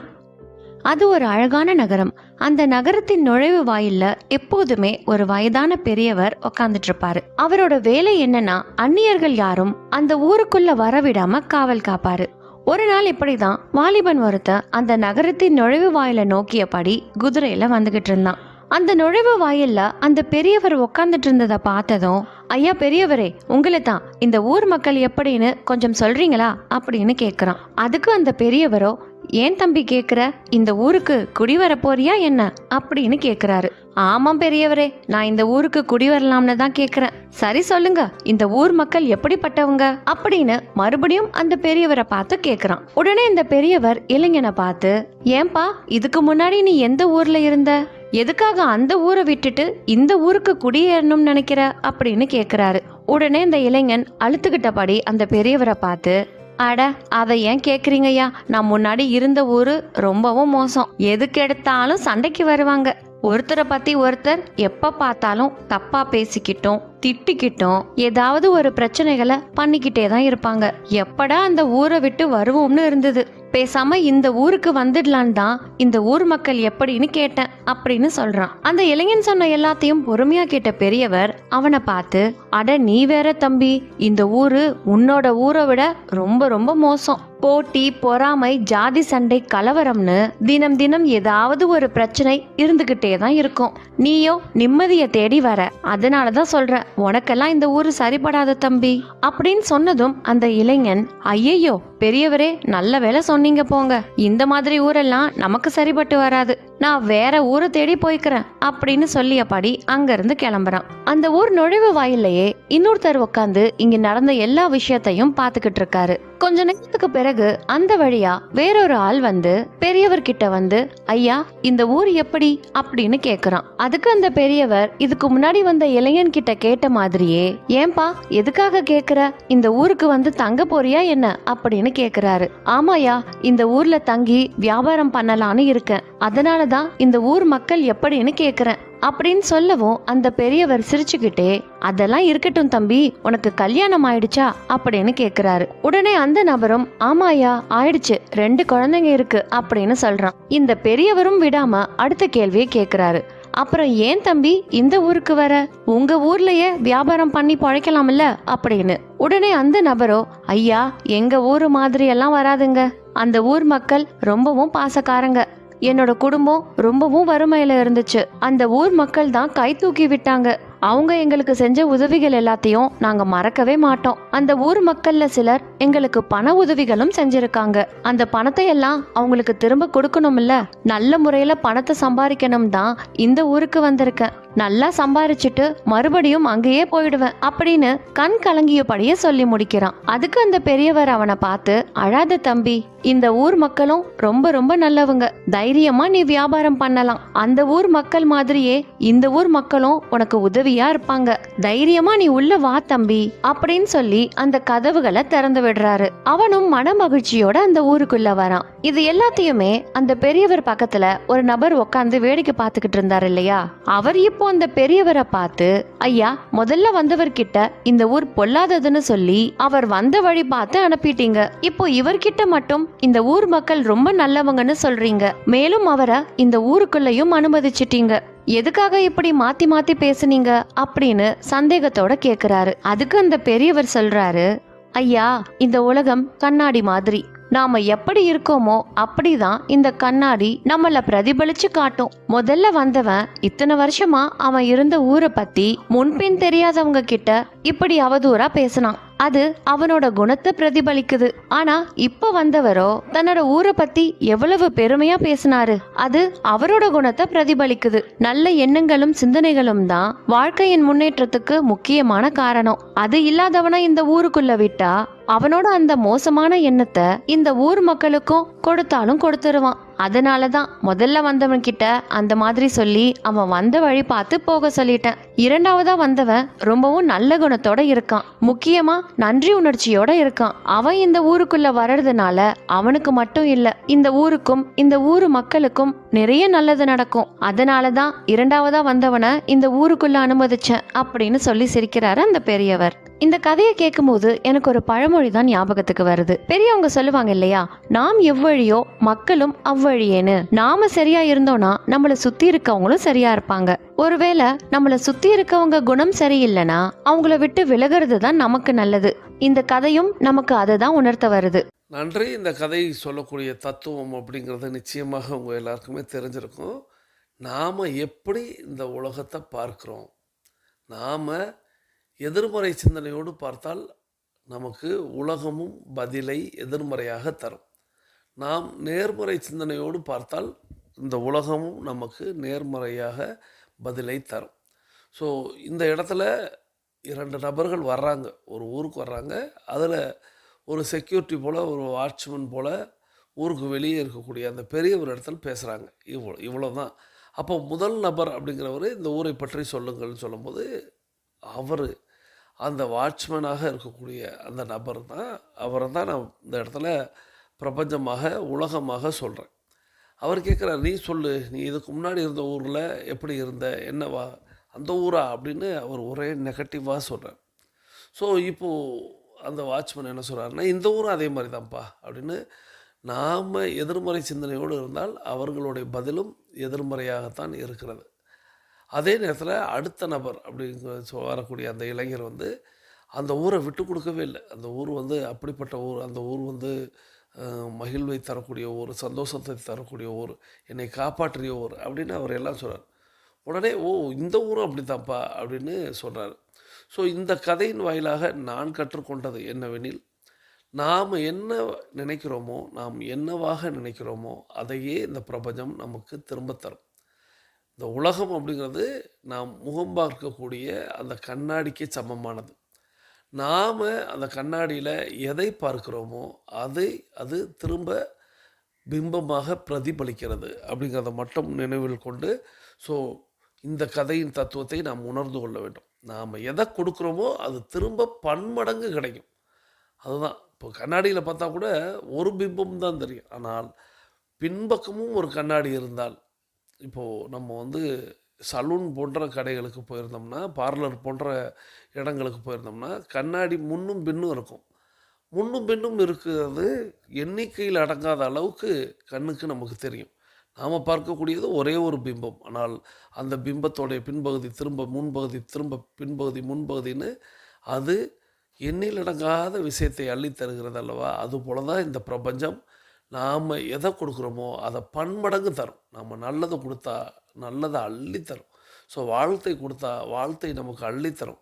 அது ஒரு அழகான நகரம். அந்த நகரத்தின் நுழைவு வாயில்ல எப்போதுமே ஒரு வயதான பெரியவர் உட்கார்ந்துட்டு இருப்பாரு. அவரோட வேலை என்னன்னா, அந்நியர்கள் யாரும் அந்த ஊருக்குள்ள வரவிடாம காவல் காப்பாரு. ஒரு நாள் இப்படிதான் வாலிபன் ஒருத்தன் அந்த நகரத்தின் நுழைவு வாயில நோக்கியபடி குதிரையில வந்துகிட்டு இருந்தான். அந்த நுழைவு வாயில்ல அந்த பெரியவர் உட்கார்ந்துட்டு இருந்ததை பார்த்ததும், ஐயா பெரியவரே, உங்களை தான், இந்த ஊர் மக்கள் எப்படின்னு கொஞ்சம் சொல்றீங்களா அப்படின்னு கேக்குறான். அதுக்கு அந்த பெரியவரோ, ஏன் தம்பி கேக்குற, இந்த ஊருக்கு குடி வர போறியா என்ன அப்படின்னு கேக்குறாரு. ஆமாம் பெரியவரே, நான் இந்த ஊருக்கு குடி வரலாம்னு தான் கேக்குறேன். சரி சொல்லுங்க, இந்த ஊர் மக்கள் எப்படிப்பட்டவங்க அப்படின்னு மறுபடியும் அந்த பெரியவரை பார்த்து கேக்குறான். உடனே இந்த பெரியவர் இளைஞனை பார்த்து, ஏன்பா இதுக்கு முன்னாடி நீ எந்த ஊர்ல இருந்த, எதுக்காக அந்த ஊரை விட்டுட்டு இந்த ஊருக்கு குடியேறணும்னு நினைக்கிற அப்படின்னு கேக்குறாரு. உடனே இந்த இளைஞன் அழுத்துக்கிட்டபடி அந்த பெரியவரை பார்த்து, அட அதை ஏன் கேக்குறீங்கய்யா, நான் முன்னாடி இருந்த ஊரு ரொம்பவும் மோசம். எதுக்கு எடுத்தாலும் சண்டைக்கு வருவாங்க. ஒருத்தரை பத்தி ஒருத்தர் எப்ப பார்த்தாலும் தப்பா பேசிக்கிட்டோம், திட்டிக்கிட்டோம், ஏதாவது ஒரு பிரச்சனைகளை பண்ணிக்கிட்டே தான் இருப்பாங்க. எப்படா அந்த ஊரை விட்டு வருவோம்னு இருந்தது. பேசாம இந்த ஊருக்கு வந்துடலான் தான் இந்த ஊர் மக்கள் எப்படின்னு கேட்டேன் அப்படின்னு சொல்றான். அந்த இளைஞன் சொன்ன எல்லாத்தையும் பொறுமையா கேட்ட பெரியவர் அவனை பார்த்து, அட நீ வேற தம்பி, இந்த ஊரு உன்னோட ஊரை விட ரொம்ப ரொம்ப மோசம். போட்டி, பொறாமை, ஜாதி சண்டை, கலவரம்னு தினம் தினம் ஏதாவது ஒரு பிரச்சனை இருந்துகிட்டே தான் இருக்கும். நீயோ நிம்மதியை தேடி வர, அதனாலதான் சொல்ற, உனக்கெல்லாம் இந்த ஊரு சரிபடாத தம்பி அப்படின்னு சொன்னதும் அந்த இளைஞன், ஐயையோ பெரியவரே, நல்ல வேலை சொன்னீங்க போங்க, இந்த மாதிரி ஊரெல்லாம் நமக்கு சரிபட்டு வராது, நான் வேற ஊரை தேடி போய்க்கிறேன் அப்படின்னு சொல்லியபடி அங்கிருந்து கிளம்புறான். அந்த ஊர் நுழைவு வாயிலையே இன்னொருத்தர் உட்காந்து இங்க நடந்த எல்லா விஷயத்தையும் பாத்துக்கிட்டு இருக்காரு. கொஞ்ச நேரத்துக்கு பிறகு அந்த வழியா வேறொரு ஆள் பெரியவர்கிட்ட ஐயா இந்த ஊர் எப்படி அப்படின்னு கேக்குறான். அதுக்கு அந்த பெரியவர் இதுக்கு முன்னாடி வந்த இளைஞன் கிட்ட கேட்ட மாதிரியே, ஏன்பா எதுக்காக கேக்குற, இந்த ஊருக்கு தங்க போறியா என்ன அப்படின்னு கேக்குறாரு. ஆமாயா, இந்த ஊர்ல தங்கி வியாபாரம் பண்ணலான்னு இருக்கேன், அதனாலதான் இந்த ஊர் மக்கள் எப்படின்னு கேக்குறேன் அப்படின்னு சொல்லவும் அந்த பெரியவர் சிரிச்சுக்கிட்டே, அதெல்லாம் இருக்கட்டும் தம்பி, உனக்கு கல்யாணம் ஆயிடுச்சா அப்படின்னு கேக்குறாரு. உடனே அந்த நபரும், ஆமாயா ஆயிடுச்சு, 2 குழந்தைங்க இருக்கு அப்படின்னு சொல்றான். இந்த பெரியவரும் விடாம அடுத்த கேள்வியை கேக்குறாரு. அப்புறம் ஏன் தம்பி இந்த ஊருக்கு வர, உங்க ஊர்லயே வியாபாரம் பண்ணி பழைக்கலாம்ல அப்படின்னு. உடனே அந்த நபரோ, ஐயா எங்க ஊரு மாதிரி எல்லாம் வராதுங்க, அந்த ஊர் மக்கள் ரொம்பவும் பாசக்காரங்க, என்னோட குடும்பம் ரொம்பவும் வறுமையில இருந்துச்சு, அந்த ஊர் மக்கள் தான் கை தூக்கி விட்டாங்க, அவங்க எங்களுக்கு செஞ்ச உதவிகள் எல்லாத்தையும் நாங்க மறக்கவே மாட்டோம். அந்த ஊர் மக்கள்ல சிலர் எங்களுக்கு பண உதவிகளும் செஞ்சிருக்காங்க, அந்த பணத்தை எல்லாம் அவங்களுக்கு திரும்ப கொடுக்கணும்ல, நல்ல முறையில பணத்தை சம்பாதிக்கணும் தான் இந்த ஊருக்கு வந்திருக்கேன், நல்லா சம்பாரிச்சுட்டு மறுபடியும் அங்கேயே போயிடுவேன் அப்படின்னு கண் கலங்கியபடியே சொல்லி முடிக்கிறான். அதுக்கு அந்த பெரியவர் அவனை பார்த்து, அழாத தம்பி, இந்த ஊர் மக்களும் ரொம்ப ரொம்ப நல்லவங்க, தைரியமா நீ வியாபாரம் பண்ணலாம், அந்த ஊர் மக்கள் மாதிரியே இந்த ஊர் மக்களும் உனக்கு உதவியா இருப்பாங்க, தைரியமா நீ உள்ள வா தம்பி அப்படின்னு சொல்லி அந்த கதவுகளை திறந்து விடுறாரு. அவனும் மன மகிழ்ச்சியோட அந்த ஊருக்குள்ள வரான். இது எல்லாத்தையுமே அந்த பெரியவர் பக்கத்துல ஒரு நபர் உட்கார்ந்து வேடிக்கை பார்த்துக்கிட்டு இருந்தாரு இல்லையா, அவர் இப்போ அந்த பெரியவரை பார்த்து, ஐயா, முதல்ல வந்தவர்கிட்ட இந்த ஊர் பொல்லாததுன்னு சொல்லி அவர் வந்த வழி பார்த்து அனுப்பிட்டீங்க. இப்போ இவர்கிட்ட மட்டும் இந்த ஊர் மக்கள் ரொம்ப நல்லவங்கன்னு சொல்றீங்க. மேலும் அவரை இந்த ஊருக்குள்ளேயும் அனுமதிச்சிட்டீங்க. எதுக்காக இப்படி மாத்தி மாத்தி பேசுனீங்க அப்படின்னு சந்தேகத்தோட கேக்குறாரு. அதுக்கு அந்த பெரியவர் சொல்றாரு, ஐயா, இந்த உலகம் கண்ணாடி மாதிரி. நாம எப்படி இருக்கோமோ அப்படிதான் இந்த கண்ணாடி நம்மள பிரதிபலிச்சு காட்டும். முதல்ல வந்தவன் இத்தனை வருஷமா அவன் இருந்த ஊரை பத்தி முன்பின் தெரியாதவங்க கிட்ட இப்படி அவதூறா பேசினான். அது அவனோட குணத்தை பிரதிபலிக்குது. ஆனா இப்ப வந்தவரோ தன்னோட ஊரை பத்தி எவ்வளவு பெருமையா பேசினாரு. அது அவரோட குணத்தை பிரதிபலிக்குது. நல்ல எண்ணங்களும் சிந்தனைகளும் தான் வாழ்க்கையின் முன்னேற்றத்துக்கு முக்கியமான காரணம். அது இல்லாதவனா இந்த ஊருக்குள்ள விட்டா அவனோட அந்த மோசமான எண்ணத்தை இந்த ஊர் மக்களுக்கும் கொடுத்தாலும் கொடுத்துருவான். அதனாலதான் முதல்ல வந்தவன் கிட்ட அந்த மாதிரி சொல்லி அவன் வந்த வழி பார்த்து போக சொல்லிட்டேன். இரண்டாவதா வந்தவன் ரொம்பவும் நல்ல குணத்தோட இருக்கான். முக்கியமா நன்றி உணர்ச்சியோட இருக்கான். அவன் இந்த ஊருக்குள்ள வர்றதுனால அவனுக்கு மட்டும் இல்ல, இந்த ஊருக்கும் இந்த ஊரு மக்களுக்கும் நிறைய நல்லது நடக்கும். அதனாலதான் இரண்டாவதா வந்தவனை இந்த ஊருக்குள்ள அனுமதிச்சேன் அப்படின்னு சொல்லி சிரிக்கிறாரு அந்த பெரியவர். இந்த கதையை கேட்கும்போது எனக்கு ஒரு பழமொழி தான் ஞாபகத்துக்கு வருது. பெரியவங்க சொல்லுவாங்க இல்லையா, நாம் எவ்வழியோ மக்களும் அவ்வழியேன்னு. நாம சரியா இருந்தோம்னா நம்மள சுத்தி இருக்கவங்களும் சரியா இருப்பாங்க. ஒருவேளை நம்மள சுத்தி இருக்கவங்க குணம் சரியில்லைன்னா அவங்கள விட்டு விலகிறது தான் நமக்கு நல்லது. இந்த கதையும் நமக்கு அதை தான் உணர்த்த வருது. நன்றி. இந்த கதை சொல்லக்கூடிய தத்துவம் அப்படிங்கிறது நிச்சயமாக உங்கள் எல்லாருக்குமே தெரிஞ்சிருக்கும். நாம் எப்படி இந்த உலகத்தை பார்க்குறோம், நாம் எதிர்மறை சிந்தனையோடு பார்த்தால் நமக்கு உலகமும் பதிலை எதிர்மறையாக தரும். நாம் நேர்மறை சிந்தனையோடு பார்த்தால் இந்த உலகமும் நமக்கு நேர்மறையாக பதிலை தரும். ஸோ இந்த இடத்துல 2 நபர்கள் வர்றாங்க, ஒரு ஊருக்கு வர்றாங்க. அதில் ஒரு செக்யூரிட்டி போல், ஒரு வாட்ச்மேன் போல் ஊருக்கு வெளியே இருக்கக்கூடிய அந்த பெரிய ஒரு இடத்துல பேசுகிறாங்க. இவ்வளோதான். அப்போ முதல் நபர் அப்படிங்கிறவர் இந்த ஊரை பற்றி சொல்லுங்கள்னு சொல்லும்போது அவர் அந்த வாட்ச்மேனாக இருக்கக்கூடிய அந்த நபர் தான், அவரை தான் நான் இந்த இடத்துல பிரபஞ்சமாக உலகமாக சொல்கிறேன். அவர் கேட்குறார், நீ சொல்லு, நீ இதுக்கு முன்னாடி இருந்த ஊரில் எப்படி இருந்த, என்னவா அந்த ஊரா அப்படின்னு அவர் ஒரே நெகட்டிவாக சொல்கிறார். ஸோ இப்போது அந்த வாட்ச்மேன் என்ன சொல்கிறாருன்னா, இந்த ஊரும் அதே மாதிரி தான்ப்பா அப்படின்னு. நாம் எதிர்மறை சிந்தனையோடு இருந்தால் அவர்களுடைய பதிலும் எதிர்மறையாகத்தான் இருக்கிறது. அதே நேரத்தில் அடுத்த நபர் அப்படிங்கிற வரக்கூடிய அந்த இளைஞர் அந்த ஊரை விட்டு கொடுக்கவே இல்லை. அந்த ஊர் அப்படிப்பட்ட ஊர், அந்த ஊர் மகிழ்வை தரக்கூடிய ஊர், சந்தோஷத்தை தரக்கூடிய ஊர், என்னை காப்பாற்றிய ஊர் அப்படின்னு அவர் எல்லாம் சொல்கிறார். உடனே இந்த ஊரும் அப்படி தான்ப்பா அப்படின்னு சொல்கிறார். ஸோ இந்த கதையின் வாயிலாக நான் கற்றுக்கொண்டது என்னவெனில், நாம் என்ன நினைக்கிறோமோ, நாம் என்னவாக நினைக்கிறோமோ அதையே இந்த பிரபஞ்சம் நமக்கு திரும்ப தரும். இந்த உலகம் அப்படிங்கிறது நாம் முகம் பார்க்கக்கூடிய அந்த கண்ணாடிக்கு சமமானது. நாம் அந்த கண்ணாடியில் எதை பார்க்கிறோமோ அது திரும்ப பிம்பமாக பிரதிபலிக்கிறது அப்படிங்கிறத மட்டும் நினைவில் கொண்டு, ஸோ இந்த கதையின் தத்துவத்தை நாம் உணர்ந்து கொள்ள வேண்டும். நாம் எதை கொடுக்குறோமோ அது திரும்ப பன்மடங்கு கிடைக்கும். அதுதான். இப்போ கண்ணாடியில் பார்த்தா கூட ஒரு பிம்பம் தான் தெரியும். ஆனால் பின்பக்கமும் ஒரு கண்ணாடி இருந்தால், இப்போது நம்ம சலூன் போன்ற கடைகளுக்கு போயிருந்தோம்னா, பார்லர் போன்ற இடங்களுக்கு போயிருந்தோம்னா, கண்ணாடி முன்னும் பின்னும் இருக்கும். முன்னும் பின்னும் இருக்கிறது எண்ணிக்கையில் அடங்காத அளவுக்கு கண்ணுக்கு நமக்கு தெரியும். நாம் பார்க்கக்கூடியது ஒரே ஒரு பிம்பம். ஆனால் அந்த பிம்பத்தோடைய பின்பகுதி திரும்ப முன்பகுதி, திரும்ப பின்பகுதி முன்பகுதின்னு அது எண்ணிலடங்காத விஷயத்தை அள்ளி தருகிறது அல்லவா? அதுபோல தான் இந்த பிரபஞ்சம். நாம் எதை கொடுக்குறோமோ அதை பன்மடங்கு தரும். நம்ம நல்லதை கொடுத்தா நல்லதை அள்ளித்தரும். ஸோ வாழ்த்தை கொடுத்தா வாழ்த்தை நமக்கு அள்ளித்தரும்.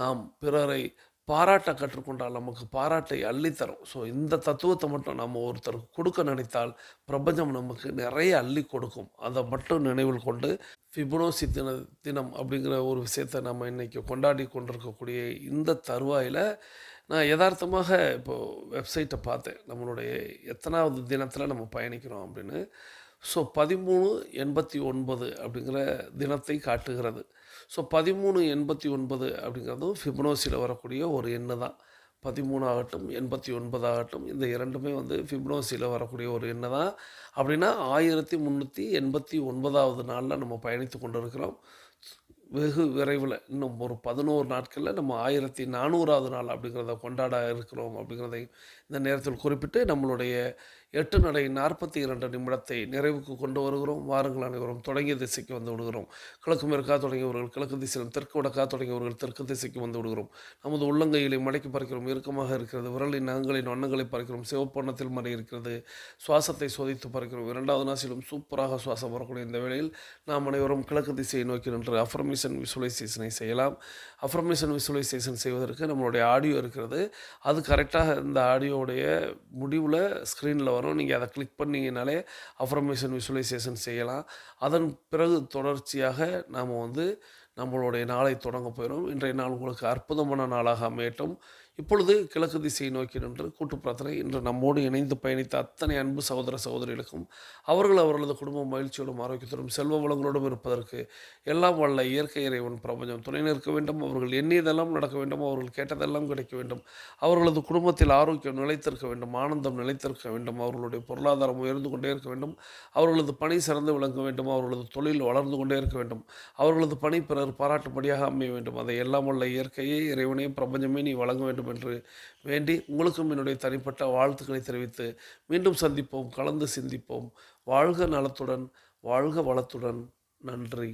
நாம் பிறரை பாராட்ட கற்றுக்கொண்டால் நமக்கு பாராட்டை அள்ளித்தரும். ஸோ இந்த தத்துவத்தை மட்டும் நம்ம ஒருத்தருக்கு கொடுக்க நினைத்தால் பிரபஞ்சம் நமக்கு நிறைய அள்ளி கொடுக்கும். அதை மட்டும் நினைவில் கொண்டு ஃபிபனோசி தினம் அப்படிங்கிற ஒரு விஷயத்தை நம்ம இன்றைக்கி கொண்டாடி கொண்டிருக்கக்கூடிய இந்த தருவாயில் நான் யதார்த்தமாக இப்போது வெப்சைட்டை பார்த்தேன், நம்மளுடைய எத்தனாவது தினத்தில் நம்ம பயணிக்கிறோம் அப்படின்னு. ஸோ 1389 அப்படிங்கிற தினத்தை காட்டுகிறது. ஸோ 1389 அப்படிங்கிறதும் ஃபிபனோசியில் வரக்கூடிய ஒரு எண்ணு தான். 13 ஆகட்டும் 89 ஆகட்டும், இந்த இரண்டுமே ஃபிபனோசியில் வரக்கூடிய ஒரு எண்ணு தான். அப்படின்னா 1389வது நாளில் நம்ம பயணித்து கொண்டு இருக்கிறோம். வெகு விரைவில் இன்னும் ஒரு 11 நாட்களில் நம்ம 1400வது நாள் அப்படிங்கிறத கொண்டாட இருக்கிறோம் அப்படிங்கிறதை இந்த நேரத்தில் குறிப்பிட்டு நம்மளுடைய 8 நடை 42 நிமிடத்தை நிறைவுக்கு கொண்டு வருகிறோம். வாருங்கள் அனைவரும் தொடங்கிய திசைக்கு வந்து விடுகிறோம். கிழக்கு மேற்காக தொடங்கியவர்கள் கிழக்கு திசையிலும் தெற்கு வடக்காக தொடங்கியவர்கள் தெற்கு திசைக்கு வந்து விடுகிறோம். நமது உள்ளங்கைகளை மடக்கி பறிக்கிறோம். இறுக்கமாக இருக்கிறது. விரலின் நகங்களின் வண்ணங்களை பறிக்கிறோம். சிவப்பு வண்ணத்தில் மறை இருக்கிறது. சுவாசத்தை சோதித்து பறிக்கிறோம். 2வது நாசிலும் சூப்பராக சுவாசம் வரக்கூடிய இந்த வேளையில் நாம் அனைவரும் கிழக்கு திசையை நோக்கி நின்று அஃபர்மேஷன் விசுவலைசேஷனை செய்யலாம். அஃபர்மேஷன் விசுவலைசேஷன் செய்வதற்கு நம்மளுடைய ஆடியோ இருக்கிறது. அது கரெக்டாக இந்த ஆடியோவுடைய முடிவில் ஸ்க்ரீனில் வரும். நீங்கள் அதை கிளிக் பண்ணிங்கனாலே அஃபர்மேஷன் விசுவலைசேஷன் செய்யலாம். அதன் பிறகு தொடர்ச்சியாக நாம் நம்மளுடைய நாளை தொடங்க போயிடும். இன்றைய நாள் உங்களுக்கு அற்புதமான நாளாக அமையட்டும். இப்பொழுது கிழக்கு திசையை நோக்கி நின்று கூட்டு பிரார்த்தனை. இன்று நம்மோடு இணைந்து பயணித்த அத்தனை அன்பு சகோதர சகோதரிகளுக்கும் அவர்களது குடும்பம் மகிழ்ச்சியோடும் ஆரோக்கியத்தோடும் செல்வ வளங்களோடும் இருப்பதற்கு எல்லாம் வல்ல இயற்கை இறைவன் பிரபஞ்சம் துணை நிற்க வேண்டும். அவர்கள் எண்ணியதெல்லாம் நடக்க வேண்டும். அவர்கள் கேட்டதெல்லாம் கிடைக்க வேண்டும். அவர்களது குடும்பத்தில் ஆரோக்கியம் நிலைத்திருக்க வேண்டும். ஆனந்தம் நிலைத்திருக்க வேண்டும். அவர்களுடைய பொருளாதாரம் உயர்ந்து கொண்டே இருக்க வேண்டும். அவர்களது பணி சிறந்து விளங்க வேண்டும். அவர்களது தொழில் வளர்ந்து கொண்டே இருக்க வேண்டும். அவர்களது பணி பிறர் பாராட்டும்படியாக அமைய வேண்டும். அதை எல்லாம் வல்ல இயற்கையே இறைவனே பிரபஞ்சமே நீ வழங்க வேண்டும் என்று வேண்டி உங்களுக்கும் என்னுடைய தனிப்பட்ட வாழ்த்துக்களை தெரிவித்து மீண்டும் சந்திப்போம். கலந்து சிந்திப்போம். வாழ்க நலத்துடன், வாழ்க வளத்துடன். நன்றி.